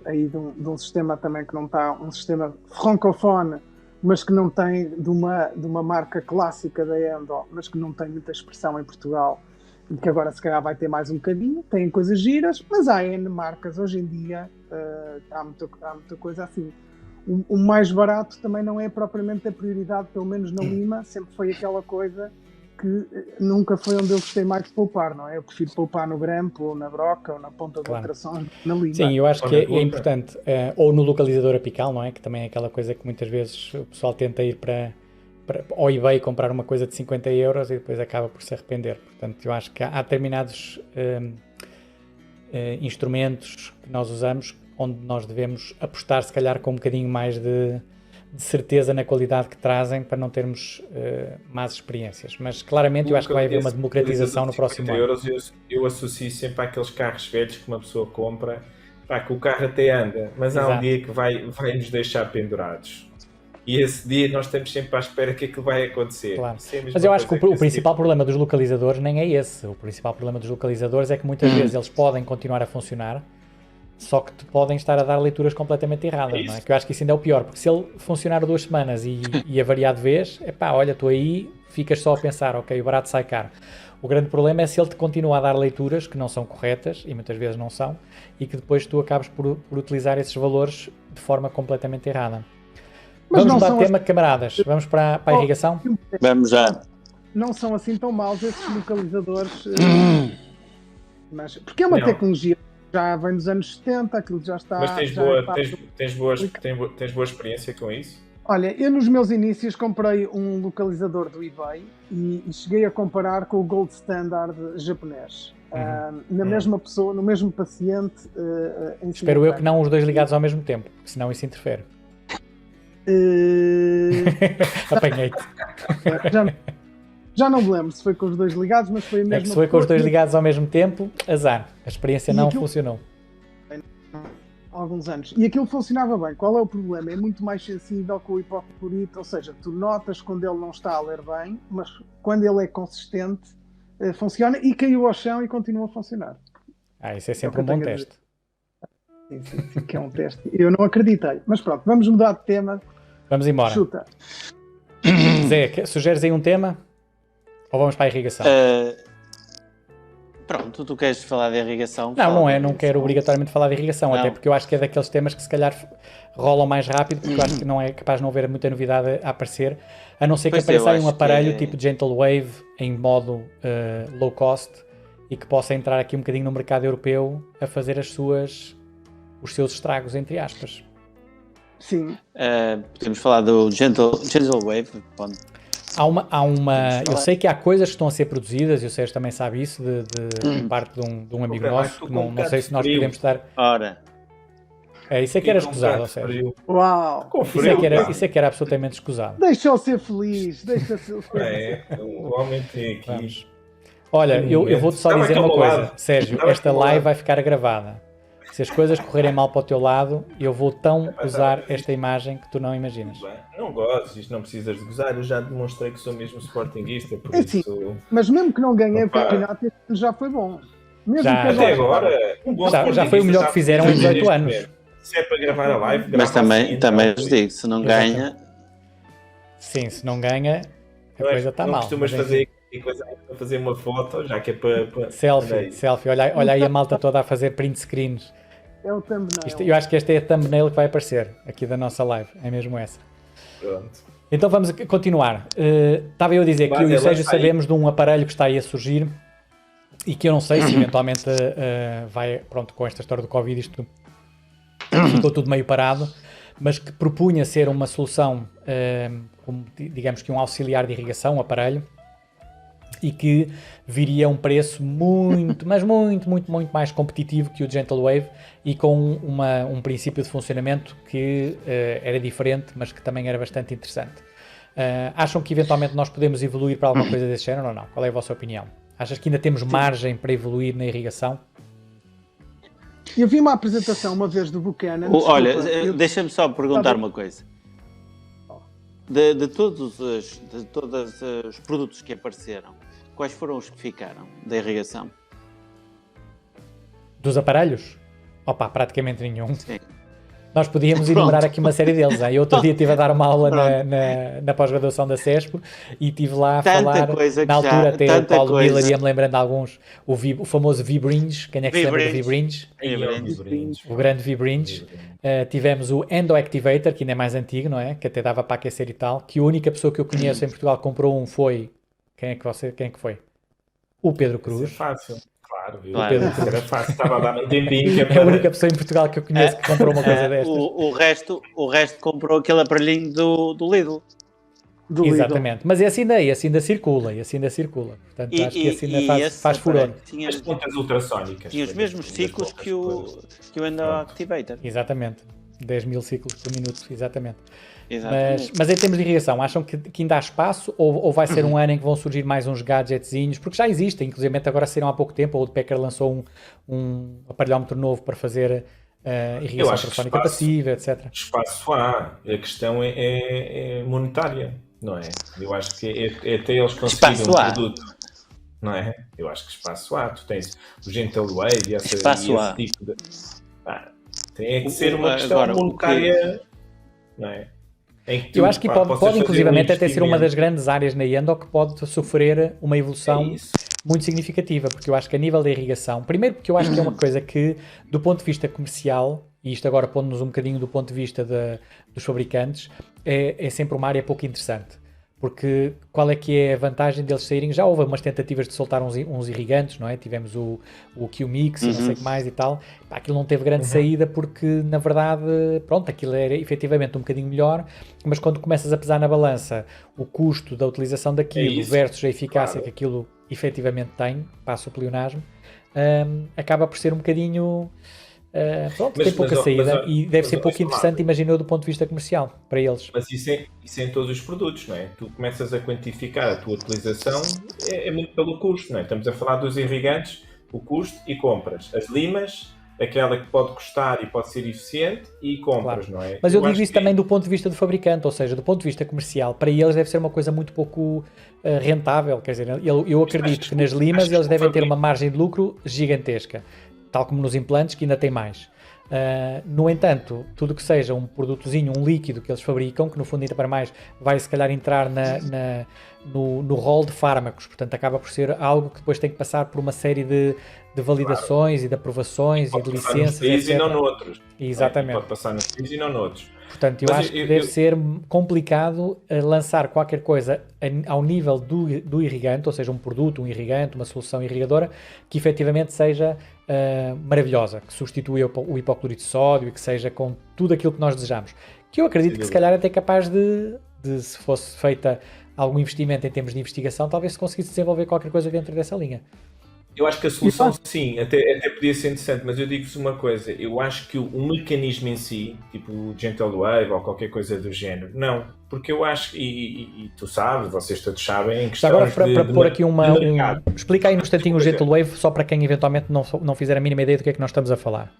D: aí de um sistema também que não está, um sistema francophone, mas que não tem de uma marca clássica da Endo, mas que não tem muita expressão em Portugal. E que agora se calhar vai ter mais um bocadinho, tem coisas giras, mas há N marcas, hoje em dia há muita coisa assim. O mais barato também não é propriamente a prioridade, pelo menos na Lima, sempre foi aquela coisa que nunca foi onde eu gostei mais de poupar, não é? Eu prefiro poupar no grampo, ou na broca, ou na ponta de ultrassons, na Lima.
A: Sim, eu acho que é importante, ou no localizador apical, não é? Que também é aquela coisa que muitas vezes o pessoal tenta ir para ao eBay comprar uma coisa de 50 euros e depois acaba por se arrepender. Portanto, eu acho que há determinados instrumentos que nós usamos onde nós devemos apostar, se calhar, com um bocadinho mais de certeza na qualidade que trazem para não termos más experiências. Mas, claramente, eu acho que vai haver uma democratização no próximo ano.
C: Eu associo sempre àqueles carros velhos que uma pessoa compra, que o carro até anda, mas há um dia que vai nos deixar pendurados. E esse dia nós estamos sempre à espera que aquilo vai acontecer.
A: Claro. Mas eu acho que o principal problema dos localizadores nem é esse. O principal problema dos localizadores é que muitas vezes eles podem continuar a funcionar, só que podem estar a dar leituras completamente erradas, não é? Que eu acho que isso ainda é o pior, porque se ele funcionar 2 semanas e a variar de vez, olha, estou aí, ficas só a pensar, ok, o barato sai caro. O grande problema é se ele te continua a dar leituras que não são corretas, e muitas vezes não são, e que depois tu acabas por utilizar esses valores de forma completamente errada. Mas vamos mudar de tema, camaradas. Vamos para a irrigação?
B: Vamos já.
D: Não são assim tão maus esses localizadores. Mas, porque é uma tecnologia que já vem dos anos 70, aquilo já está...
C: Mas tens boa experiência com isso?
D: Olha, eu nos meus inícios comprei um localizador do eBay e cheguei a comparar com o Gold Standard japonês. Na mesma pessoa, no mesmo paciente.
A: Espero eu que não os dois ligados ao mesmo tempo, porque senão isso interfere. Apanhei-te.
D: Já não me lembro se foi com os dois ligados, mas foi a mesma.
A: Se foi com os dois ligados ao mesmo tempo, azar. A experiência não funcionou.
D: Há alguns anos. E aquilo funcionava bem. Qual é o problema? É muito mais sensível com o hipoclorito, ou seja, tu notas quando ele não está a ler bem, mas quando ele é consistente, funciona e caiu ao chão e continua a funcionar.
A: Isso é sempre um bom teste.
D: Sim, que é um teste. Eu não acreditei. Mas pronto, vamos mudar de tema.
A: Vamos embora.
D: Chuta.
A: Zé, sugeres aí um tema? Ou vamos para a irrigação?
B: Pronto, tu queres falar de irrigação?
A: Não quero obrigatoriamente falar de irrigação, até porque eu acho que é daqueles temas que se calhar rolam mais rápido, porque eu acho que não é capaz de não haver muita novidade a aparecer, a não ser que apareça aí um aparelho tipo Gentle Wave em modo low cost e que possa entrar aqui um bocadinho no mercado europeu a fazer os seus estragos, entre aspas.
D: Sim.
B: Podemos falar do Gentle Wave.
A: Eu sei que há coisas que estão a ser produzidas, e o Sérgio também sabe isso, de parte de um amigo nosso, que não sei se nós podemos estar...
B: Ora.
A: Isso é que era escusado, Sérgio.
D: Uau!
A: Isso é que era absolutamente escusado.
D: Deixa-o ser feliz, deixa-o ser
C: feliz. O homem tem aqui...
A: Vamos. Olha, eu vou-te só dizer uma coisa, Sérgio, esta live vai ficar gravada. Se as coisas correrem mal para o teu lado, eu vou tão usar esta imagem que tu não imaginas.
C: Não gozes, isto não precisas de gozar, eu já demonstrei que sou mesmo sportinguista, por isso...
D: Sim, mas mesmo que não ganhei o campeonato, já foi bom. Mesmo
C: até agora,
A: já foi o melhor que fizeram em 18 anos.
C: Se é para gravar a live,
B: mas também vos digo, se não ganha...
A: Sim, se não ganha, a coisa está mal.
C: Não costumas fazer uma foto, já que é para...
A: Selfie. Olha aí a malta toda a fazer print screens.
D: É o thumbnail.
A: Eu acho que esta é a thumbnail que vai aparecer aqui da nossa live. É mesmo essa.
C: Pronto.
A: Então vamos continuar. Estava eu a dizer que eu e o Sérgio sabemos de um aparelho que está aí a surgir e que eu não sei se eventualmente vai... Pronto, com esta história do Covid isto ficou tudo meio parado, mas que propunha ser uma solução, digamos que um auxiliar de irrigação, um aparelho, e que viria a um preço muito mais competitivo que o Gentle Wave e com um princípio de funcionamento que era diferente, mas que também era bastante interessante. Acham que eventualmente nós podemos evoluir para alguma coisa desse género ou não? Qual é a vossa opinião? Achas que ainda temos margem para evoluir na irrigação?
D: Eu vi uma apresentação uma vez do Buchanan.
B: Olha, deixa-me só perguntar uma coisa. De todos os produtos que apareceram, quais foram os que ficaram da irrigação?
A: Dos aparelhos? Opa, praticamente nenhum.
B: Sim.
A: Nós podíamos enumerar aqui uma série deles. Eu outro dia estive a dar uma aula na pós-graduação da CESP e estive lá a falar, na altura até o Paulo Miller ia-me lembrando de alguns, o famoso V-Bringe, quem é que se lembra do V-Bringe? O grande V-Bringe. Tivemos o Endo Activator, que ainda é mais antigo, não é? Que até dava para aquecer e tal, que a única pessoa que eu conheço em Portugal que comprou um foi... Quem é que foi? O Pedro Cruz.
C: Isso é fácil. Claro. Era fácil, estava a dar um tempinho.
A: É a única pessoa em Portugal que eu conheço que comprou uma coisa destas.
B: O resto comprou aquele aparelhinho do Lidl.
A: Exatamente, mas esse ainda circula. Portanto, acho que esse ainda faz furor.
C: As pontas ultrassónicas.
B: Tinha os mesmos ciclos que o Endo Activator.
A: Exatamente, 10.000 ciclos por minuto, exatamente.
B: Exatamente.
A: Mas em termos de irrigação, acham que ainda há espaço ou vai ser um ano em que vão surgir mais uns gadgetzinhos? Porque já existem, inclusive agora saíram há pouco tempo, o Woodpecker lançou um aparelhómetro novo para fazer irrigação ultrassónica passiva, etc.
C: Espaço há, a questão é monetária, não é? Eu acho que até eles conseguirem um produto, não é? Eu acho que espaço há, tu tens o Gentle Wave e esse tipo de... tem que ser uma questão monetária, não é?
A: Eu acho que pode inclusivamente até ser uma das grandes áreas na Endo que pode sofrer uma evolução muito significativa, porque eu acho que a nível da irrigação, primeiro porque eu acho que é uma coisa que, do ponto de vista comercial, e isto agora pondo-nos um bocadinho do ponto de vista dos fabricantes, é sempre uma área pouco interessante. Porque qual é que é a vantagem deles saírem? Já houve umas tentativas de soltar uns irrigantes, não é? Tivemos o Q-Mix e não sei o que mais e tal. Aquilo não teve grande saída porque, na verdade, pronto, aquilo era efetivamente um bocadinho melhor, mas quando começas a pesar na balança o custo da utilização daquilo versus a eficácia que aquilo efetivamente tem, passa o pleonasmo, acaba por ser um bocadinho... tem pouca saída e deve ser pouco interessante, imagino eu, do ponto de vista comercial, para eles.
C: Mas isso é em todos os produtos, não é? Tu começas a quantificar a tua utilização, é muito pelo custo, não é? Estamos a falar dos irrigantes, o custo e compras. As limas, aquela que pode custar e pode ser eficiente e compras, não é?
A: Mas eu digo isso também do ponto de vista do fabricante, ou seja, do ponto de vista comercial, para eles deve ser uma coisa muito pouco rentável, quer dizer, eu acredito que nas limas eles devem ter uma margem de lucro gigantesca. tal como nos implantes, que ainda tem mais. No entanto, tudo que seja um produtozinho, um líquido que eles fabricam, que no fundo ainda para mais vai se calhar entrar no rol de fármacos, portanto acaba por ser algo que depois tem que passar por uma série de validações e de aprovações e de licenças,
C: etc. E não
A: noutros. Exatamente.
C: Pode passar nos países e não noutros.
A: Portanto, eu acho que deve ser complicado lançar qualquer coisa ao nível do irrigante, ou seja, um produto, um irrigante, uma solução irrigadora, que efetivamente seja maravilhosa, que substitua o hipoclorito de sódio e que seja com tudo aquilo que nós desejamos. Que eu acredito que se calhar até capaz de se fosse feita algum investimento em termos de investigação, talvez se conseguisse desenvolver qualquer coisa dentro dessa linha.
C: Eu acho que a solução, sim, até podia ser interessante, mas eu digo-vos uma coisa, eu acho que o mecanismo em si, tipo o Gentle Wave ou qualquer coisa do género, não, porque eu acho, e tu sabes, vocês todos sabem, em questão
A: agora para pôr aqui explica aí um instantinho o Gentle Wave, só para quem eventualmente não fizer a mínima ideia do que é que nós estamos a falar.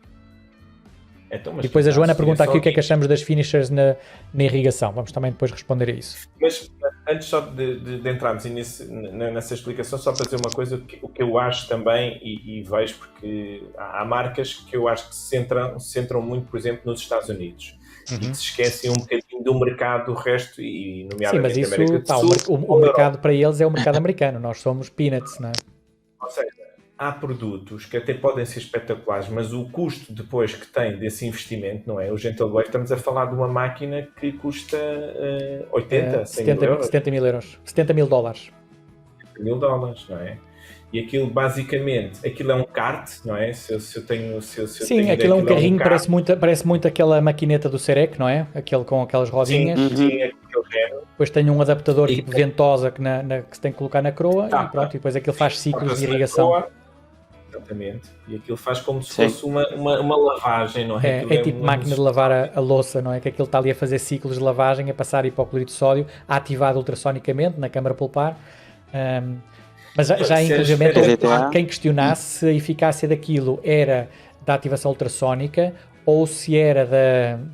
C: Então,
A: e depois a Joana pergunta aqui o que é que achamos das finishers na irrigação. Vamos também depois responder a isso.
C: Mas antes só de entrarmos nessa explicação, só para dizer uma coisa, o que eu acho também, e vejo, porque há marcas que eu acho que se centram muito, por exemplo, nos Estados Unidos. E que se esquecem um bocadinho do mercado do resto, e nomeadamente
A: sim, mas
C: América do Sul.
A: O mercado para eles é o mercado americano. Nós somos peanuts, não é?
C: Ou seja, há produtos que até podem ser espetaculares, mas o custo depois que tem desse investimento, não é? O Gentle Wave, estamos a falar de uma máquina que custa 80,
A: 70 mil euros. 70 mil dólares.
C: 70 mil dólares, não é? E aquilo, basicamente, aquilo é um kart, não é?
A: Sim, aquilo é um carrinho, parece muito aquela maquineta do Cerec, não é? Aquele com aquelas rodinhas.
C: Sim, aquele género.
A: Depois tem um adaptador tipo ventosa que se tem que colocar na croa e pronto, e depois aquilo faz ciclos de irrigação.
C: Exatamente. E aquilo faz como se fosse uma lavagem, não é?
A: É tipo máquina de lavar a louça, não é? Que aquilo está ali a fazer ciclos de lavagem, a passar hipoclorito de sódio, ativado ultrassonicamente na câmara pulpar. Mas já inclusive quem questionasse se a eficácia daquilo era da ativação ultrassónica ou se era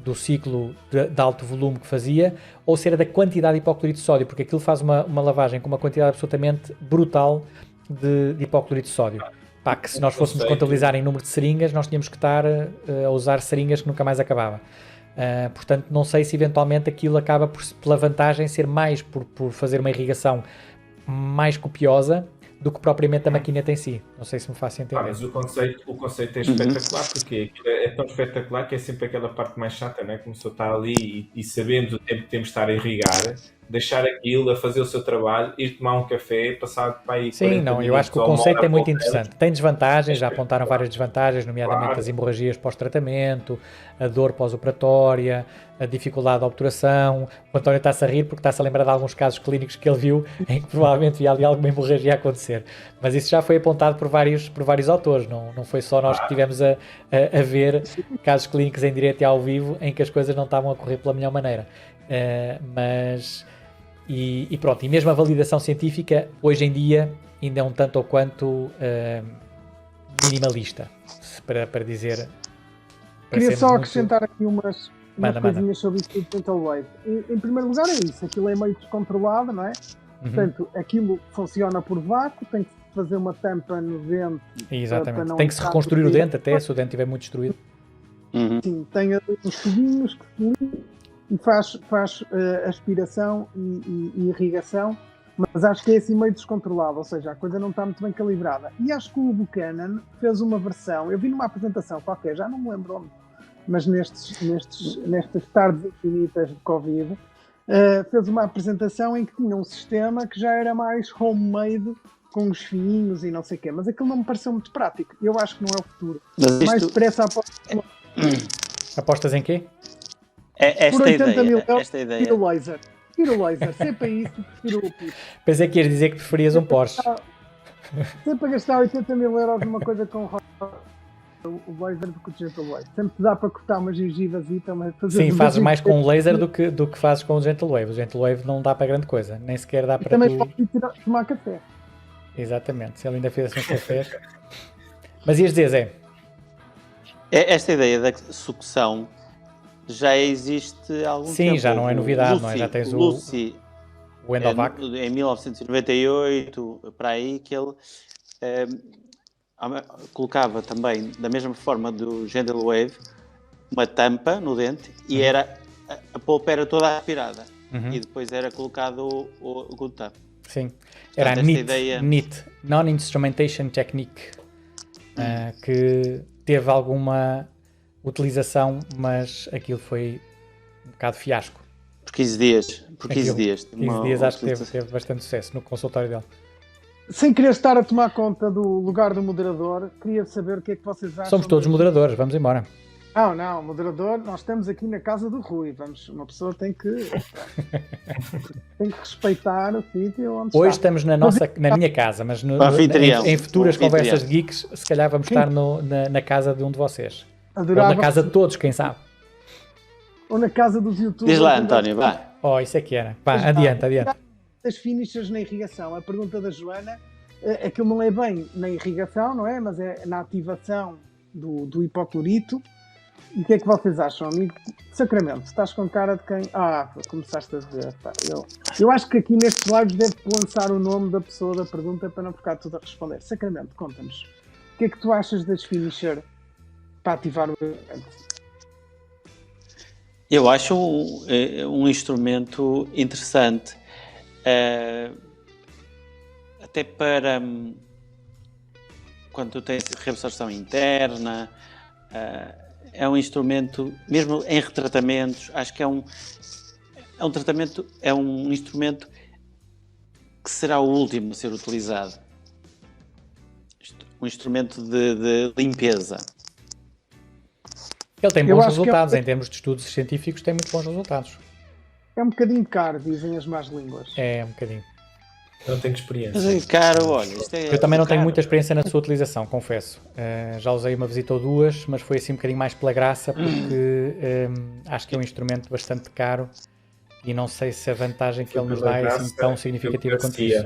A: do ciclo de alto volume que fazia, ou se era da quantidade de hipoclorito de sódio, porque aquilo faz uma lavagem com uma quantidade absolutamente brutal de hipoclorito de sódio. Pá, que se nós fôssemos contabilizar em número de seringas, nós tínhamos que estar a usar seringas que nunca mais acabava. Portanto, não sei se eventualmente aquilo acaba pela vantagem ser mais por fazer uma irrigação mais copiosa do que propriamente a maquineta em si. Não sei se me faço entender.
C: Mas o conceito é espetacular, porque é tão espetacular que é sempre aquela parte mais chata, né? Como se eu estar ali e sabemos o tempo que temos de estar a irrigar, deixar aquilo, a fazer o seu trabalho, ir tomar um café, passar para aí.
A: Sim, não, eu acho que o conceito é muito interessante. Tem desvantagens, já apontaram várias desvantagens, nomeadamente as hemorragias pós-tratamento, a dor pós-operatória, a dificuldade de obturação. O António está-se a rir porque está-se a lembrar de alguns casos clínicos que ele viu em que provavelmente via ali alguma hemorragia a acontecer. Mas isso já foi apontado por vários autores, não foi só nós que estivemos a ver casos clínicos em direto e ao vivo em que as coisas não estavam a correr pela melhor maneira. E pronto, e mesmo a validação científica hoje em dia ainda é um tanto ou quanto minimalista, para dizer.
D: Queria só acrescentar aqui umas coisinhas sobre isso do Gentle Wave. Em primeiro lugar é isso, aquilo é meio descontrolado, não é? Portanto, aquilo funciona por vácuo, tem que fazer uma tampa no dente.
A: Exatamente, tem que se reconstruir o dente até, se o dente estiver muito destruído.
D: Sim, tem uns tubinhos que se ligam e faz aspiração e irrigação, mas acho que é assim meio descontrolado, ou seja, a coisa não está muito bem calibrada. E acho que o Buchanan fez uma versão, eu vi numa apresentação qualquer, já não me lembro onde, mas nestas tardes infinitas de Covid, fez uma apresentação em que tinha um sistema que já era mais homemade, com os fininhos e não sei o quê, mas aquilo não me pareceu muito prático. Eu acho que não é o futuro. Mais depressa
A: Apostas em quê?
D: Por 80 mil euros, tira o laser. Tira o laser. Se é para isso, tira o puto.
A: Pensei que ias dizer que preferias um Porsche.
D: Se é para gastar 80 mil euros numa coisa com o laser do que o Gentle Wave. Sempre te dá para cortar umas gengivas e também fazer.
A: Sim, fazes mais com o laser do que fazes com o Gentle Wave. O Gentle Wave não dá para grande coisa. Nem sequer dá para
D: também pode tomar café.
A: Exatamente. Se ele ainda fizesse uns cafés. Mas ias dizer, Zé?
B: Esta ideia da sucção já existe há algum tempo.
A: Sim, já não é novidade, não é? Já tens o Endovac.
B: Em 1998, para aí, que ele... colocava também, da mesma forma do Gentle Wave, uma tampa no dente e era a polpa era toda aspirada e depois era colocado o good tap.
A: Sim, era a NIT, Non-Instrumentation Technique, que teve alguma utilização, mas aquilo foi um bocado fiasco.
B: Por 15 dias. Por 15 dias.
A: 15 dias acho que teve bastante sucesso no consultório dele.
D: Sem querer estar a tomar conta do lugar do moderador, queria saber o que é que vocês acham.
A: Somos todos moderadores, vamos embora.
D: Não, moderador, nós estamos aqui na casa do Rui. Uma pessoa tem que respeitar o sítio onde
A: Hoje
D: está.
A: estamos na minha casa, mas em futuras conversas de geeks, se calhar vamos estar na casa de um de vocês.
D: Adorava.
A: Ou na casa de todos, quem sabe.
D: Ou na casa dos youtubers.
B: Diz lá, António, vá.
A: Isso é que era. Vá, adiante.
D: As finishers na irrigação. A pergunta da Joana, aquilo não é bem na irrigação, não é? Mas é na ativação do hipoclorito. E o que é que vocês acham, amigo? Sacramento, estás com cara de quem... começaste a dizer. Eu acho que aqui nestes lives deve lançar o nome da pessoa da pergunta para não ficar tudo a responder. Sacramento, conta-nos. O que é que tu achas das finisher para ativar o evento?
B: Eu acho um instrumento interessante. Até para quando tu tens reabsorção interna, é um instrumento, mesmo em retratamentos, acho que é um tratamento, é um instrumento que será o último a ser utilizado. Um instrumento de limpeza.
A: Ele tem bons resultados, em termos de estudos científicos, tem muito bons resultados.
D: É um bocadinho caro, dizem as más línguas.
A: É um bocadinho.
C: Não tenho experiência.
B: Mas é caro, olha.
A: Eu também não tenho muita experiência na sua utilização, confesso. Já usei uma visita ou duas, mas foi assim um bocadinho mais pela graça, porque acho que é um instrumento bastante caro e não sei se a vantagem que ele nos dá é assim tão significativa quanto isso.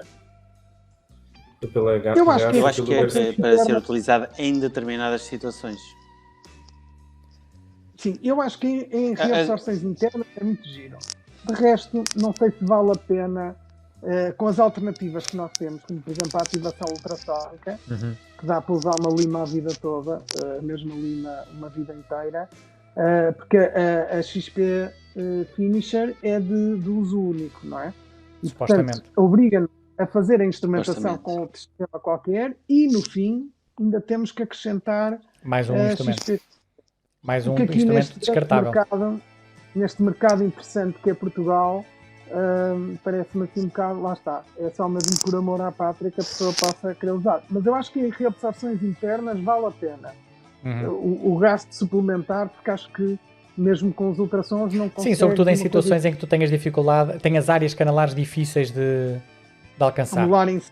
B: Eu acho que é para ser utilizado em determinadas situações.
D: Sim, eu acho que em reabsorções internas é muito giro. De resto, não sei se vale a pena, com as alternativas que nós temos, como por exemplo a ativação ultrassónica, que dá para usar uma lima a vida toda, a mesma lima uma vida inteira, porque a XP Finisher é de uso único, não é? E,
A: supostamente.
D: Portanto, obriga-nos a fazer a instrumentação com outro sistema qualquer e, no fim, ainda temos que acrescentar
A: mais um instrumento.
D: XP.
A: Mais um instrumento descartável.
D: Neste mercado interessante que é Portugal, parece-me assim um bocado, lá está, é só mesmo por amor à pátria que a pessoa possa querer usar. Mas eu acho que em reabsorções internas vale a pena o gasto suplementar, porque acho que mesmo com os ultrassons não consegue...
A: Sim, sobretudo em situações em que tu tenhas dificuldade, tenhas áreas canalares difíceis de alcançar.
D: Anularem,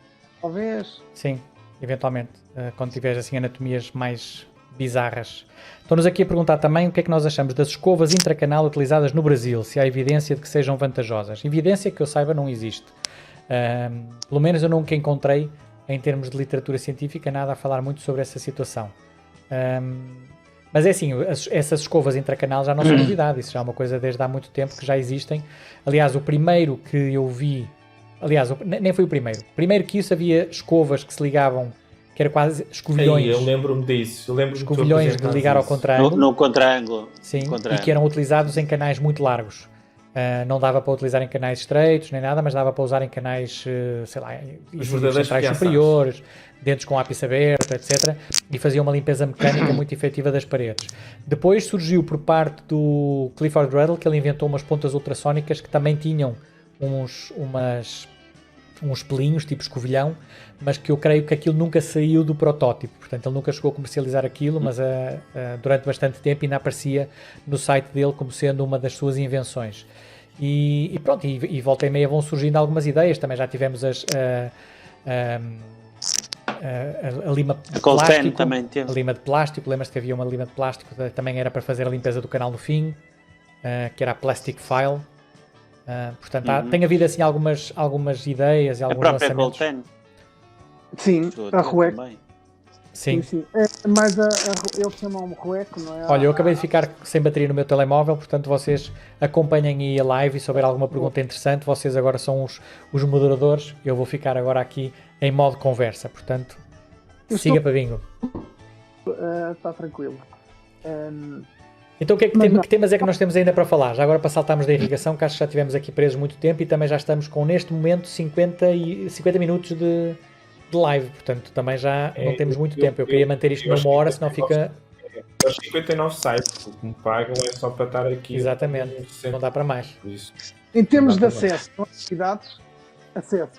D: talvez.
A: Sim, eventualmente, quando tiveres assim anatomias mais bizarras. Estão-nos aqui a perguntar também o que é que nós achamos das escovas intracanal utilizadas no Brasil, se há evidência de que sejam vantajosas. Evidência que eu saiba não existe. Pelo menos eu nunca encontrei, em termos de literatura científica, nada a falar muito sobre essa situação. Mas é assim, essas escovas intracanal já não são novidade, isso já é uma coisa desde há muito tempo que já existem. Aliás, o primeiro que eu vi, nem foi o primeiro que isso, havia escovas que se ligavam, que era quase escovilhões.
C: Sim, eu lembro-me disso.
A: Escovilhões de ligar ao contraângulo.
B: No contraângulo.
A: Sim, e que eram utilizados em canais muito largos. Não dava para utilizar em canais estreitos nem nada, mas dava para usar em canais, sei lá, centrais superiores, dentes com ápice aberto, etc. E fazia uma limpeza mecânica muito efetiva das paredes. Depois surgiu por parte do Clifford Ruddle, que ele inventou umas pontas ultrassónicas que também tinham uns pelinhos, tipo escovilhão, mas que eu creio que aquilo nunca saiu do protótipo, portanto ele nunca chegou a comercializar aquilo, mas durante bastante tempo ainda aparecia no site dele como sendo uma das suas invenções. E pronto, e volta e meia vão surgindo algumas ideias, também já tivemos a lima de plástico,
B: também teve.
A: A lima de plástico, lembras-te que havia uma lima de plástico, também era para fazer a limpeza do canal no fim, que era a Plastic File. Portanto, tem havido assim algumas ideias e alguns lançamentos.
D: Sim, a Rueco.
A: Sim.
D: Mas eles chamam-me Rueco, não é?
A: Olha, eu acabei de ficar sem bateria no meu telemóvel, portanto vocês acompanhem aí a live e se houver alguma pergunta interessante, vocês agora são os moderadores, eu vou ficar agora aqui em modo conversa, portanto Siga para bingo.
D: Está tranquilo.
A: Então que temas é que nós temos ainda para falar? Já agora para saltarmos da irrigação, que acho que já tivemos aqui presos muito tempo e também já estamos com, neste momento, 50 minutos de live, portanto também já não temos muito tempo. Eu queria manter isto numa hora, senão fica...
C: Os 59 sites, o que me pagam é só para estar aqui.
A: Exatamente, não dá para mais.
D: Em termos de acesso, não há cidades,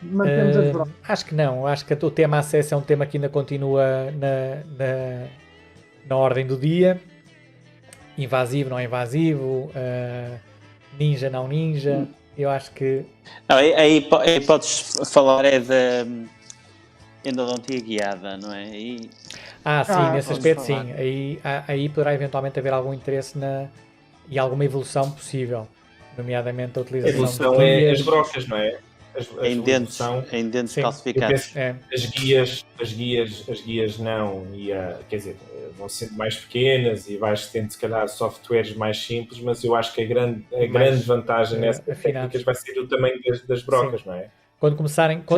D: mantemos as brocas.
A: Acho que não, acho que o tema acesso é um tema que ainda continua na ordem do dia. Invasivo, não invasivo, ninja, não ninja. Eu acho que...
B: Não, aí podes falar da endodontia guiada, não é?
A: Sim, nesse aspecto sim. Aí poderá eventualmente haver algum interesse e alguma evolução possível, nomeadamente a utilização
C: de evolução é as brocas, não é?
B: Em dentes calcificados.
C: As guias não, quer dizer, vão sendo mais pequenas e vais tendo se calhar softwares mais simples, mas eu acho que a grande vantagem nessas técnicas vai ser o tamanho das brocas, não é?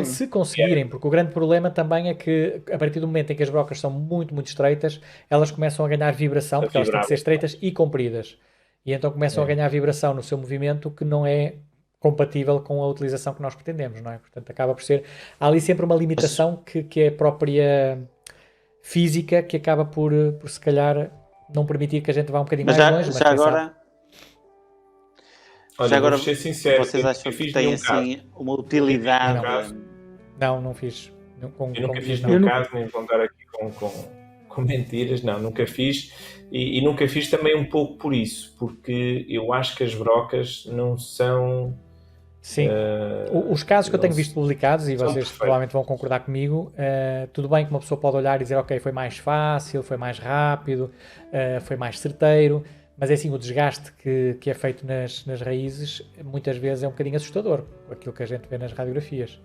A: Se conseguirem, porque o grande problema também é que a partir do momento em que as brocas são muito, muito estreitas, elas começam a ganhar vibração, porque elas têm que ser estreitas e compridas. E então começam a ganhar vibração no seu movimento que não é compatível com a utilização que nós pretendemos, não é? Portanto, acaba por ser... Há ali sempre uma limitação que é a própria física, que acaba por se calhar não permitir que a gente vá um bocadinho mais longe. Mas
B: já agora,
C: vou ser sincero,
B: vocês acham que tem assim uma utilidade?
A: Não fiz.
C: Eu nunca fiz nenhum caso, nem vou andar aqui com mentiras, nunca fiz. E nunca fiz também um pouco por isso, porque eu acho que as brocas não são...
A: Sim, os casos que eu tenho visto publicados, e vocês provavelmente vão concordar comigo, tudo bem que uma pessoa pode olhar e dizer, ok, foi mais fácil, foi mais rápido, foi mais certeiro, mas é assim, o desgaste que é feito nas raízes muitas vezes é um bocadinho assustador, aquilo que a gente vê nas radiografias.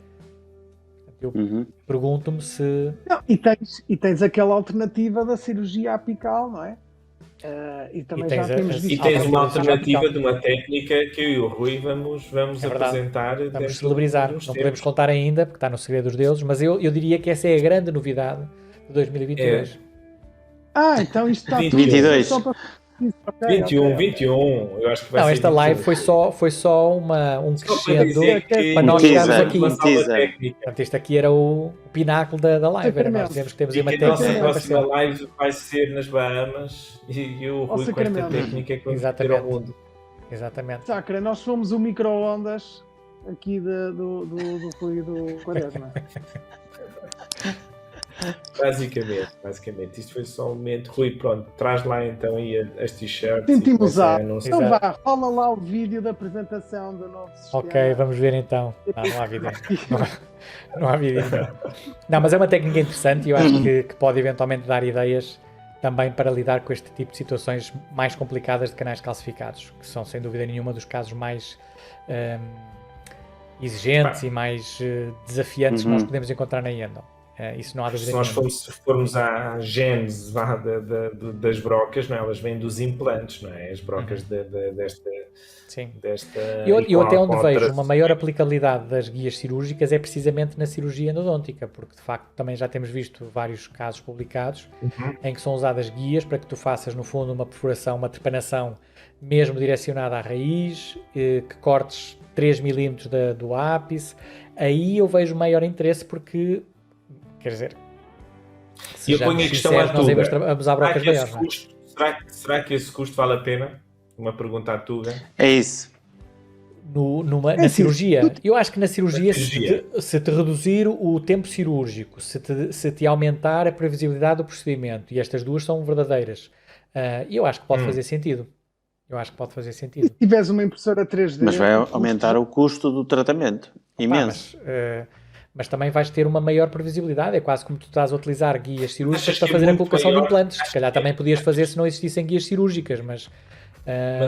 A: Eu pergunto-me se...
D: Não, e tens aquela alternativa da cirurgia apical, não é? E também já temos visto.
C: E tens uma alternativa de uma técnica que eu e o Rui vamos apresentar.
A: Vamos celebrizar. Não podemos contar ainda, porque está no segredo dos deuses, mas eu diria que essa é a grande novidade de 2022.
D: Então isto está...
B: 22.
C: 21, eu acho que vai ser.
A: Esta live foi só um crescendo para nós chegarmos aqui. Portanto, isto aqui era o pináculo da live. Nós dizemos que temos uma técnica.
C: A próxima live vai ser nas Bahamas e o Rui com esta técnica que vamos ter ao mundo.
A: Exatamente.
D: Sacra, nós fomos o micro-ondas aqui do Rui e do Quaresma. Basicamente, isto foi só um momento. Rui, pronto, traz lá então aí as t-shirts. Sentimos usar. Então vá, rola lá o vídeo da apresentação do novo sistema.
A: Ok, vamos ver então. Não há vídeo. Não há vídeo. Não, mas é uma técnica interessante e eu acho que pode eventualmente dar ideias também para lidar com este tipo de situações mais complicadas de canais calcificados, que são sem dúvida nenhuma dos casos mais exigentes e mais desafiantes que nós podemos encontrar na endo. Isso não há dúvida.
C: Se nós formos à gênese das brocas, não é? Elas vêm dos implantes, não é? As brocas desta...
A: Sim. Eu até onde vejo uma maior aplicabilidade das guias cirúrgicas é precisamente na cirurgia endodôntica, porque de facto também já temos visto vários casos publicados em que são usadas guias para que tu faças no fundo uma perfuração, uma trepanação mesmo direcionada à raiz, que cortes 3 mm do ápice. Aí eu vejo maior interesse porque... Quer dizer,
C: eu ponho a questão à Tuga. Será que esse custo vale a pena? Uma pergunta à Tuga.
B: É isso.
A: Na cirurgia? Eu acho que na cirurgia, se te reduzir o tempo cirúrgico, se te aumentar a previsibilidade do procedimento, e estas duas são verdadeiras, eu acho que pode fazer sentido.
D: Se tiveres uma impressora 3D...
B: Mas vai aumentar o custo do tratamento. Imenso.
A: Mas também vais ter uma maior previsibilidade. É quase como tu estás a utilizar guias cirúrgicas para fazer a colocação de implantes. Se calhar também podias fazer se não existissem guias cirúrgicas, mas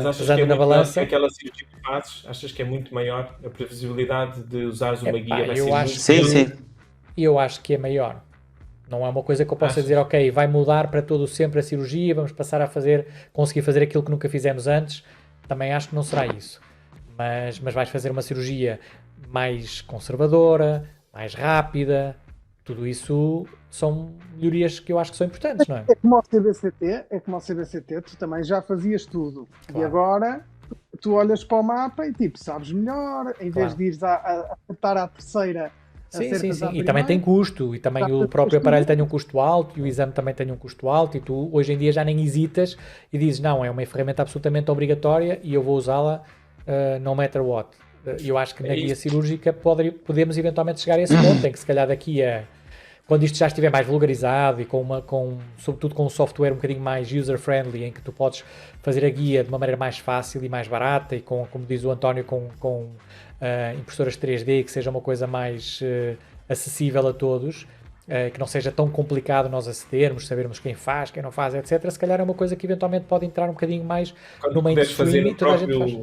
C: achas que é na balança... que aquela cirurgia que fazes, achas que é muito maior a previsibilidade de usares uma guia?
B: Sim.
A: Eu acho que é maior. Não é uma coisa que eu possa dizer, ok, vai mudar para todo sempre a cirurgia, vamos passar a conseguir fazer aquilo que nunca fizemos antes. Também acho que não será isso. Mas vais fazer uma cirurgia mais conservadora, mais rápida, tudo isso são melhorias que eu acho que são importantes, não é?
D: É como o CBCT, tu também já fazias tudo.
A: Claro.
D: E agora tu olhas para o mapa e tipo, sabes melhor, em vez de ires a acertar à terceira.
A: Sim. E também tem custo, e também o próprio aparelho tem um custo alto, e o exame também tem um custo alto, e tu hoje em dia já nem hesitas e dizes, não, é uma ferramenta absolutamente obrigatória e eu vou usá-la no matter what. Eu acho que na guia cirúrgica podemos eventualmente chegar a esse ponto, em que se calhar daqui a... Quando isto já estiver mais vulgarizado e sobretudo com um software um bocadinho mais user-friendly, em que tu podes fazer a guia de uma maneira mais fácil e mais barata e como diz o António, com impressoras 3D, que seja uma coisa mais acessível a todos, que não seja tão complicado nós acedermos, sabermos quem faz, quem não faz, etc. Se calhar é uma coisa que eventualmente pode entrar um bocadinho mais no mainstream e toda a gente faz.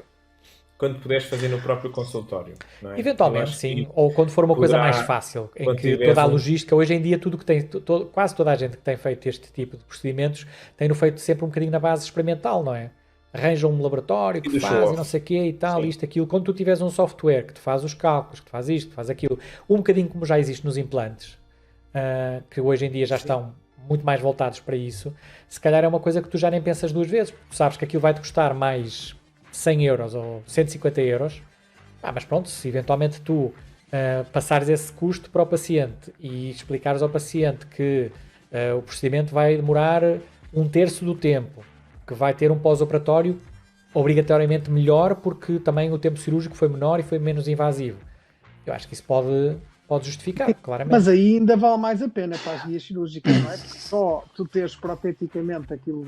C: Quando puderes fazer no próprio consultório. Não é?
A: Eventualmente, sim. Ou quando for uma coisa mais fácil, em que toda a logística, hoje em dia, tudo que tem, quase toda a gente que tem feito este tipo de procedimentos tem-no feito sempre um bocadinho na base experimental, não é? Arranjam um laboratório que faz e não sei o quê e tal, isto, aquilo. Quando tu tiveres um software que te faz os cálculos, que te faz isto, que faz aquilo, um bocadinho como já existe nos implantes, que hoje em dia já estão muito mais voltados para isso, se calhar é uma coisa que tu já nem pensas duas vezes, porque tu sabes que aquilo vai-te custar mais 100 euros ou 150 euros, mas pronto, se eventualmente tu passares esse custo para o paciente e explicares ao paciente que o procedimento vai demorar 1/3 do tempo, que vai ter um pós-operatório obrigatoriamente melhor porque também o tempo cirúrgico foi menor e foi menos invasivo. Eu acho que isso pode justificar, claramente.
D: Mas aí ainda vale mais a pena para as guias cirúrgicas, não é? Porque só tu teres proteticamente aquilo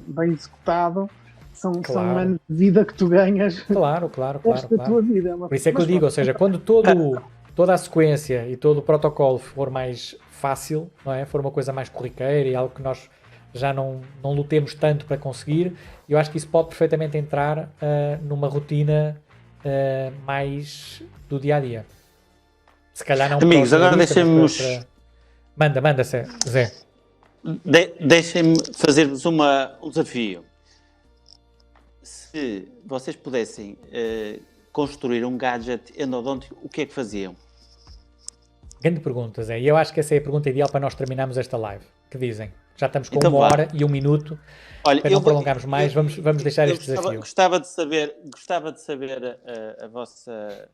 D: bem executado, são anos de vida que tu ganhas.
A: Claro.
D: Tua vida.
A: Por isso é que eu digo, ou seja, quando toda a sequência e todo o protocolo for mais fácil, não é? For uma coisa mais corriqueira e algo que nós já não lutemos tanto para conseguir, eu acho que isso pode perfeitamente entrar numa rotina mais do dia-a-dia. Se calhar não...
B: Amigos, agora deixem-nos...
A: Manda, Zé.
B: Deixem-me fazer-vos um desafio. Se vocês pudessem construir um gadget endodôntico, o que é que faziam?
A: Grande pergunta, Zé. E eu acho que essa é a pergunta ideal para nós terminarmos esta live. Que dizem? Já estamos com 1 hora e 1 minuto. Olha, para não prolongarmos mais, vamos deixar este desafio.
B: Gostava de saber a vossa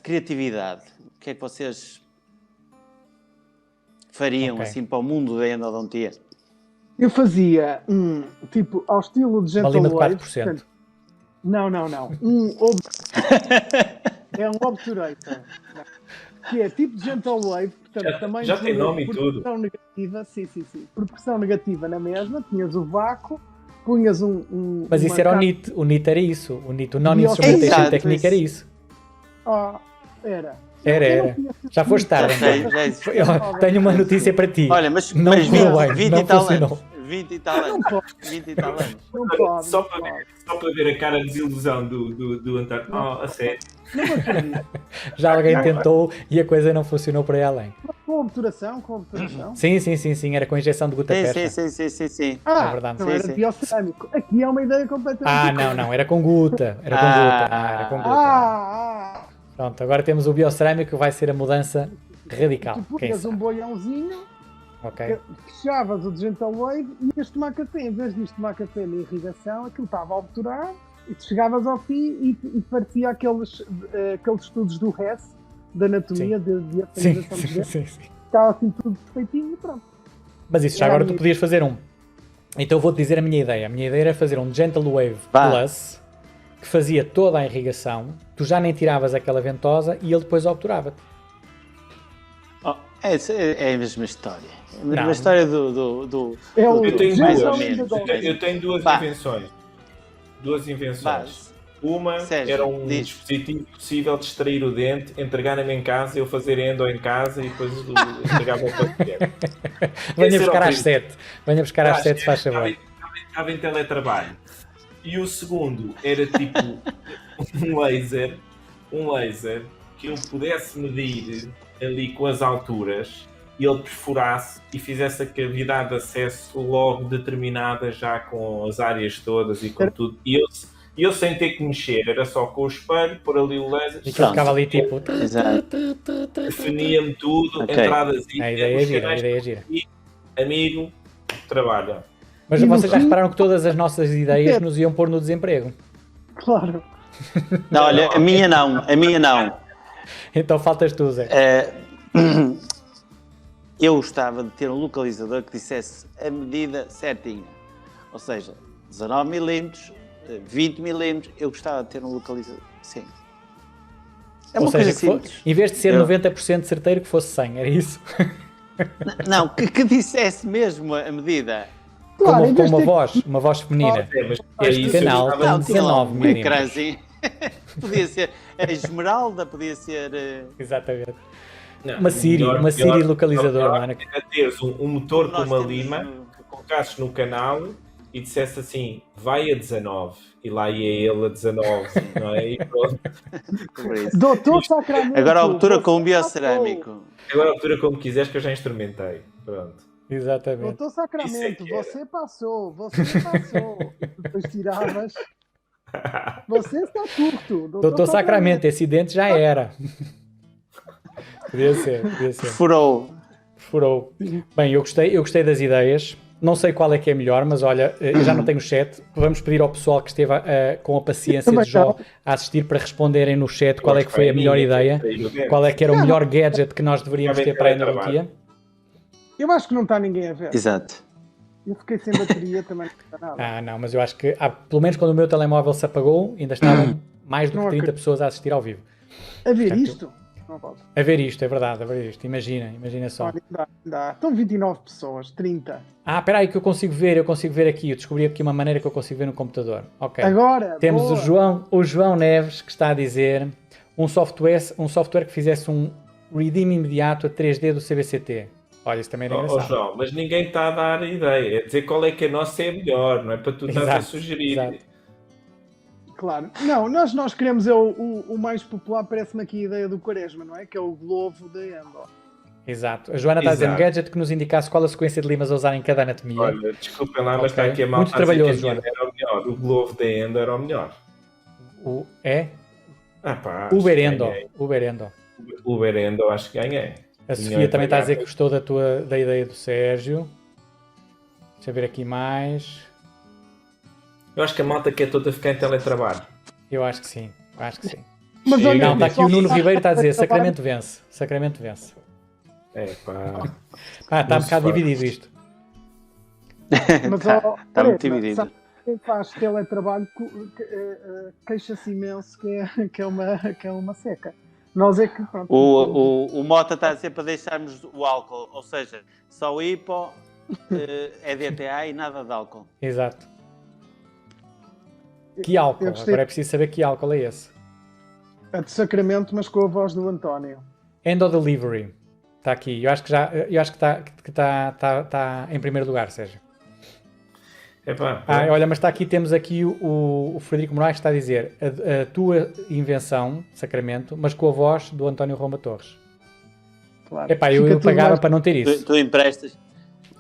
B: criatividade. O que é que vocês fariam assim para o mundo da endodontia?
D: Eu fazia tipo ao estilo de Gentle Wave.
A: 4%.
D: Não. É um obturator. Que é tipo de Gentle Wave, portanto, também
C: já tem nome e tudo.
D: Negativa, sim. Por pressão negativa na mesma, tinhas o vácuo, punhas
A: Mas isso era o NIT. O NIT era isso. O NIT, o Non-Instrumentation Technique era isso.
D: Era.
A: Era. Já foste tarde. Tenho uma notícia para ti.
B: Olha, mas 20 e tal anos.
D: Não pode.
C: Só para ver a cara de desilusão do António. A sério.
A: Já alguém tentou e a coisa não funcionou para além.
D: Com obturação?
A: Sim. Era com injeção de gota-percha.
B: Sim.
A: É verdade.
D: Não era biocerâmico. Aqui é uma ideia completamente diferente.
A: Não. Era com gota. Era com gota. Pronto, agora temos o biocerâmico que vai ser a mudança radical.
D: Tu punhas um boiãozinho, fechavas o Gentle Wave e ias tomar café. Em vez de ias tomar café na irrigação, aquilo estava a obturar e tu chegavas ao fim e parecia aqueles estudos do Hess, da anatomia, de organização de dentes.
A: Sim.
D: Estava assim tudo perfeitinho e pronto.
A: Mas isso já agora tu podias fazer um. Então eu vou-te dizer a minha ideia. A minha ideia era fazer um Gentle Wave Plus que fazia toda a irrigação, tu já nem tiravas aquela ventosa e ele depois obturava-te.
B: É a mesma história. A mesma história do
C: Eu tenho duas invenções. Uma
B: Sérgio,
C: era um dispositivo possível de extrair o dente, entregar-me em casa, eu fazer endo em casa e depois entregava ao paciente.
A: Venha buscar às 7. Venha buscar às 7, se faz favor.
C: Estava em teletrabalho. E o segundo era tipo um laser que eu pudesse medir ali com as alturas e ele perfurasse e fizesse a cavidade de acesso logo determinada já com as áreas todas e com tudo. E eu, e eu sem ter que mexer, era só com o espelho, pôr ali o laser,
A: E que ficava ali tipo.
C: definia-me tudo, entradas e
A: a ideia é gira.
C: Amigo, trabalha.
A: Mas vocês já repararam que todas as nossas ideias nos iam pôr no desemprego?
D: Claro.
B: Não, olha, a minha não.
A: Então faltas tu, Zé.
B: Eu gostava de ter um localizador que dissesse a medida certinha. Ou seja, 19mm, 20mm, eu gostava de ter um localizador. Sim. É uma coisa simples.
A: Em vez de ser 90% certeiro, que fosse 100, era isso?
B: Não, que dissesse mesmo a medida.
D: Claro,
A: com uma voz feminina. Este canal tem 19mm.
B: Podia ser a Esmeralda, podia ser...
A: Exatamente. Não, uma Siri localizador.
C: Era teres um motor com uma lima que colocasses no canal e dissesse assim, vai a 19, e lá ia ele a 19, não é? E pronto.
D: Doutor Sacramento.
B: Agora a altura com o biocerâmico.
C: Agora a altura como quiseres, que eu já instrumentei. Pronto.
A: Exatamente.
D: Doutor Sacramento, você passou. Depois tiravas. Você está curto.
A: Doutor Sacramento, esse dente já era. Podia ser.
B: Furou.
A: Bem, eu gostei das ideias. Não sei qual é que é melhor, mas olha, eu já não tenho chat. Vamos pedir ao pessoal que esteve com a paciência de Jó a assistir para responderem no chat qual é que foi a melhor ideia, qual é que era o melhor gadget que nós deveríamos ter para a endodontia.
D: Eu acho que não está ninguém a ver.
B: Exato.
D: Eu fiquei sem bateria também. Não está nada.
A: Não, mas eu acho que, pelo menos quando o meu telemóvel se apagou, ainda estavam mais do que 30 pessoas a assistir ao vivo.
D: A ver isto? Não posso.
A: A ver isto, é verdade, a ver isto. Imagina só.
D: Dá. Estão 29 pessoas, 30.
A: Espera aí que eu consigo ver aqui. Eu descobri aqui uma maneira que eu consigo ver no computador. Ok.
D: Agora,
A: temos o João Neves que está a dizer um software que fizesse um redeem imediato a 3D do CBCT. Olha, isso também é engraçado.
C: João, mas ninguém está a dar ideia. É dizer qual é que a nossa é melhor, não é para tu estar a sugerir.
A: Exato.
D: Claro. Não, nós queremos o mais popular, parece-me aqui a ideia do Quaresma, não é? Que é o Globo da Endo.
A: Exato. A Joana está a dizer um gadget que nos indicasse qual a sequência de limas a usar em cada anatomia.
C: Olha, desculpem lá, mas está aqui a malta.
A: Muito trabalhoso, Joana.
C: Era o melhor. O Globo da Endo era o melhor. Uber Endo, acho que ganhei.
A: A Sofia também está a dizer que gostou da ideia do Sérgio. Deixa eu ver aqui mais.
C: Eu acho que a malta quer toda ficar em teletrabalho.
A: Eu acho que sim. Mas
D: olha,
A: está aqui o Nuno Ribeiro está a dizer Sacramento vence. Está um bocado dividido isto.
D: Mas
B: está muito dividido.
D: Quem faz teletrabalho queixa-se imenso que é uma seca. Nós é que, pronto,
B: o Mota está a dizer para deixarmos o álcool, ou seja, só o hipo, EDTA e nada de álcool.
A: Exato. Que álcool? Agora é preciso saber que álcool é esse.
D: A de Sacramento, mas com a voz do António.
A: Endo Delivery. Está aqui. Eu acho que está em primeiro lugar, Sérgio. Olha, mas temos aqui o Frederico Moraes que está a dizer a tua invenção, Sacramento, mas com a voz do António Roma Torres.
D: Claro.
A: Eu pagava para não ter isso.
B: Tu emprestas.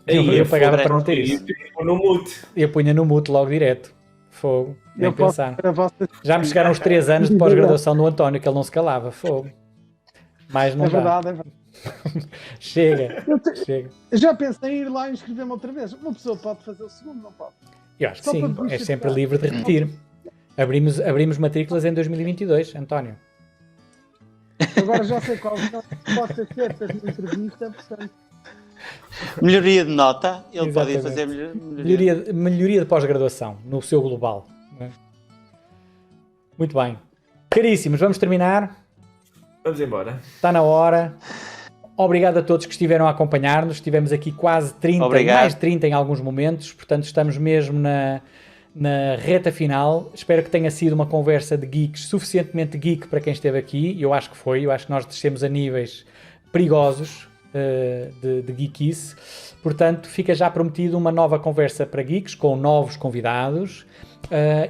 A: Eu pagava para não ter isso.
C: No mute.
A: Eu punha no mute logo direto. Fogo. Nem pensar. Já me chegaram os 3 anos de pós-graduação do António, que ele não se calava. Fogo. Mas não dá.
D: É verdade.
A: Chega.
D: Já pensei em ir lá e inscrever-me outra vez. Uma pessoa pode fazer o segundo, não pode?
A: Eu acho que sim. É sempre livre de repetir. Abrimos matrículas em 2022, António.
D: Agora já sei qual pode ser certas na entrevista, portanto...
B: Melhoria de nota. Ele
A: Exatamente.
B: pode fazer
A: melhoria de pós-graduação no seu global. Muito bem. Caríssimos, vamos terminar.
C: Vamos embora.
A: Está na hora. Obrigado a todos que estiveram a acompanhar-nos. Estivemos aqui quase 30, mais de 30 em alguns momentos. Portanto, estamos mesmo na reta final. Espero que tenha sido uma conversa de geeks suficientemente geek para quem esteve aqui. Eu acho que foi. Eu acho que nós descemos a níveis perigosos. de Geekice. Portanto, fica já prometido uma nova conversa para geeks, com novos convidados,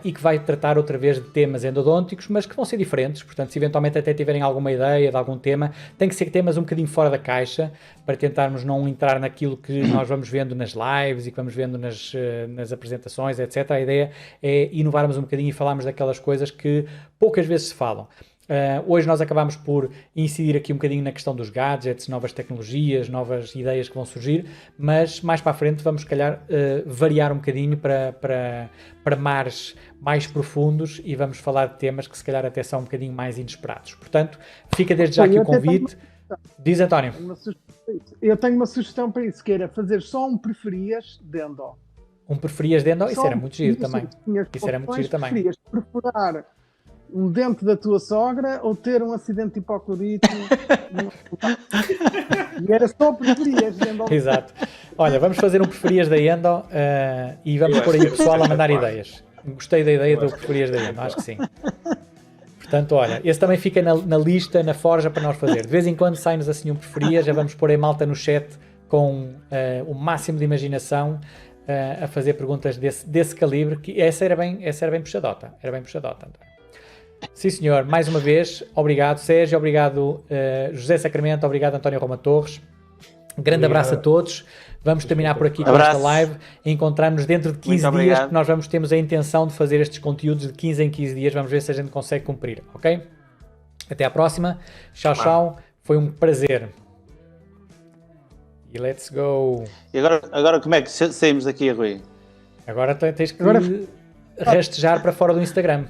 A: e que vai tratar outra vez de temas endodônticos, mas que vão ser diferentes. Portanto, se eventualmente até tiverem alguma ideia de algum tema, tem que ser temas um bocadinho fora da caixa, para tentarmos não entrar naquilo que nós vamos vendo nas lives e que vamos vendo nas apresentações, etc. A ideia é inovarmos um bocadinho e falarmos daquelas coisas que poucas vezes se falam. Hoje nós acabamos por incidir aqui um bocadinho na questão dos gadgets, novas tecnologias, novas ideias que vão surgir, mas mais para a frente vamos, se calhar, variar um bocadinho para mares mais profundos e vamos falar de temas que, se calhar, até são um bocadinho mais inesperados. Portanto, fica desde já aqui o convite. Diz, António.
D: Eu tenho uma sugestão para isso, que era fazer só um preferias de endo.
A: Um preferias de endo? Isso era muito giro também. Isso era muito giro também.
D: Preferias perfurar um dente da tua sogra ou ter um acidente hipoclorito? E era só preferias de endo.
A: Exato. Olha, vamos fazer um preferias da endo e vamos pôr aí o pessoal a mandar ideias. Gostei da ideia do preferias da endo, acho que sim. Portanto, olha, esse também fica na lista, na forja para nós fazer. De vez em quando sai-nos assim um preferias, já vamos pôr aí malta no chat com o máximo de imaginação a fazer perguntas desse calibre, que essa era bem puxadota. Era bem puxadota, António. Sim, senhor. Mais uma vez, obrigado, Sérgio. Obrigado, José Sacramento. Obrigado, António Roma Torres. Um grande abraço a todos. Vamos terminar por aqui com esta live. Encontramos-nos dentro de 15 dias, porque nós temos a intenção de fazer estes conteúdos de 15 em 15 dias. Vamos ver se a gente consegue cumprir, ok? Até à próxima. Tchau, tchau. Foi um prazer. E let's go.
B: E agora como é que saímos daqui, Rui?
A: Agora tens que rastejar para fora do Instagram.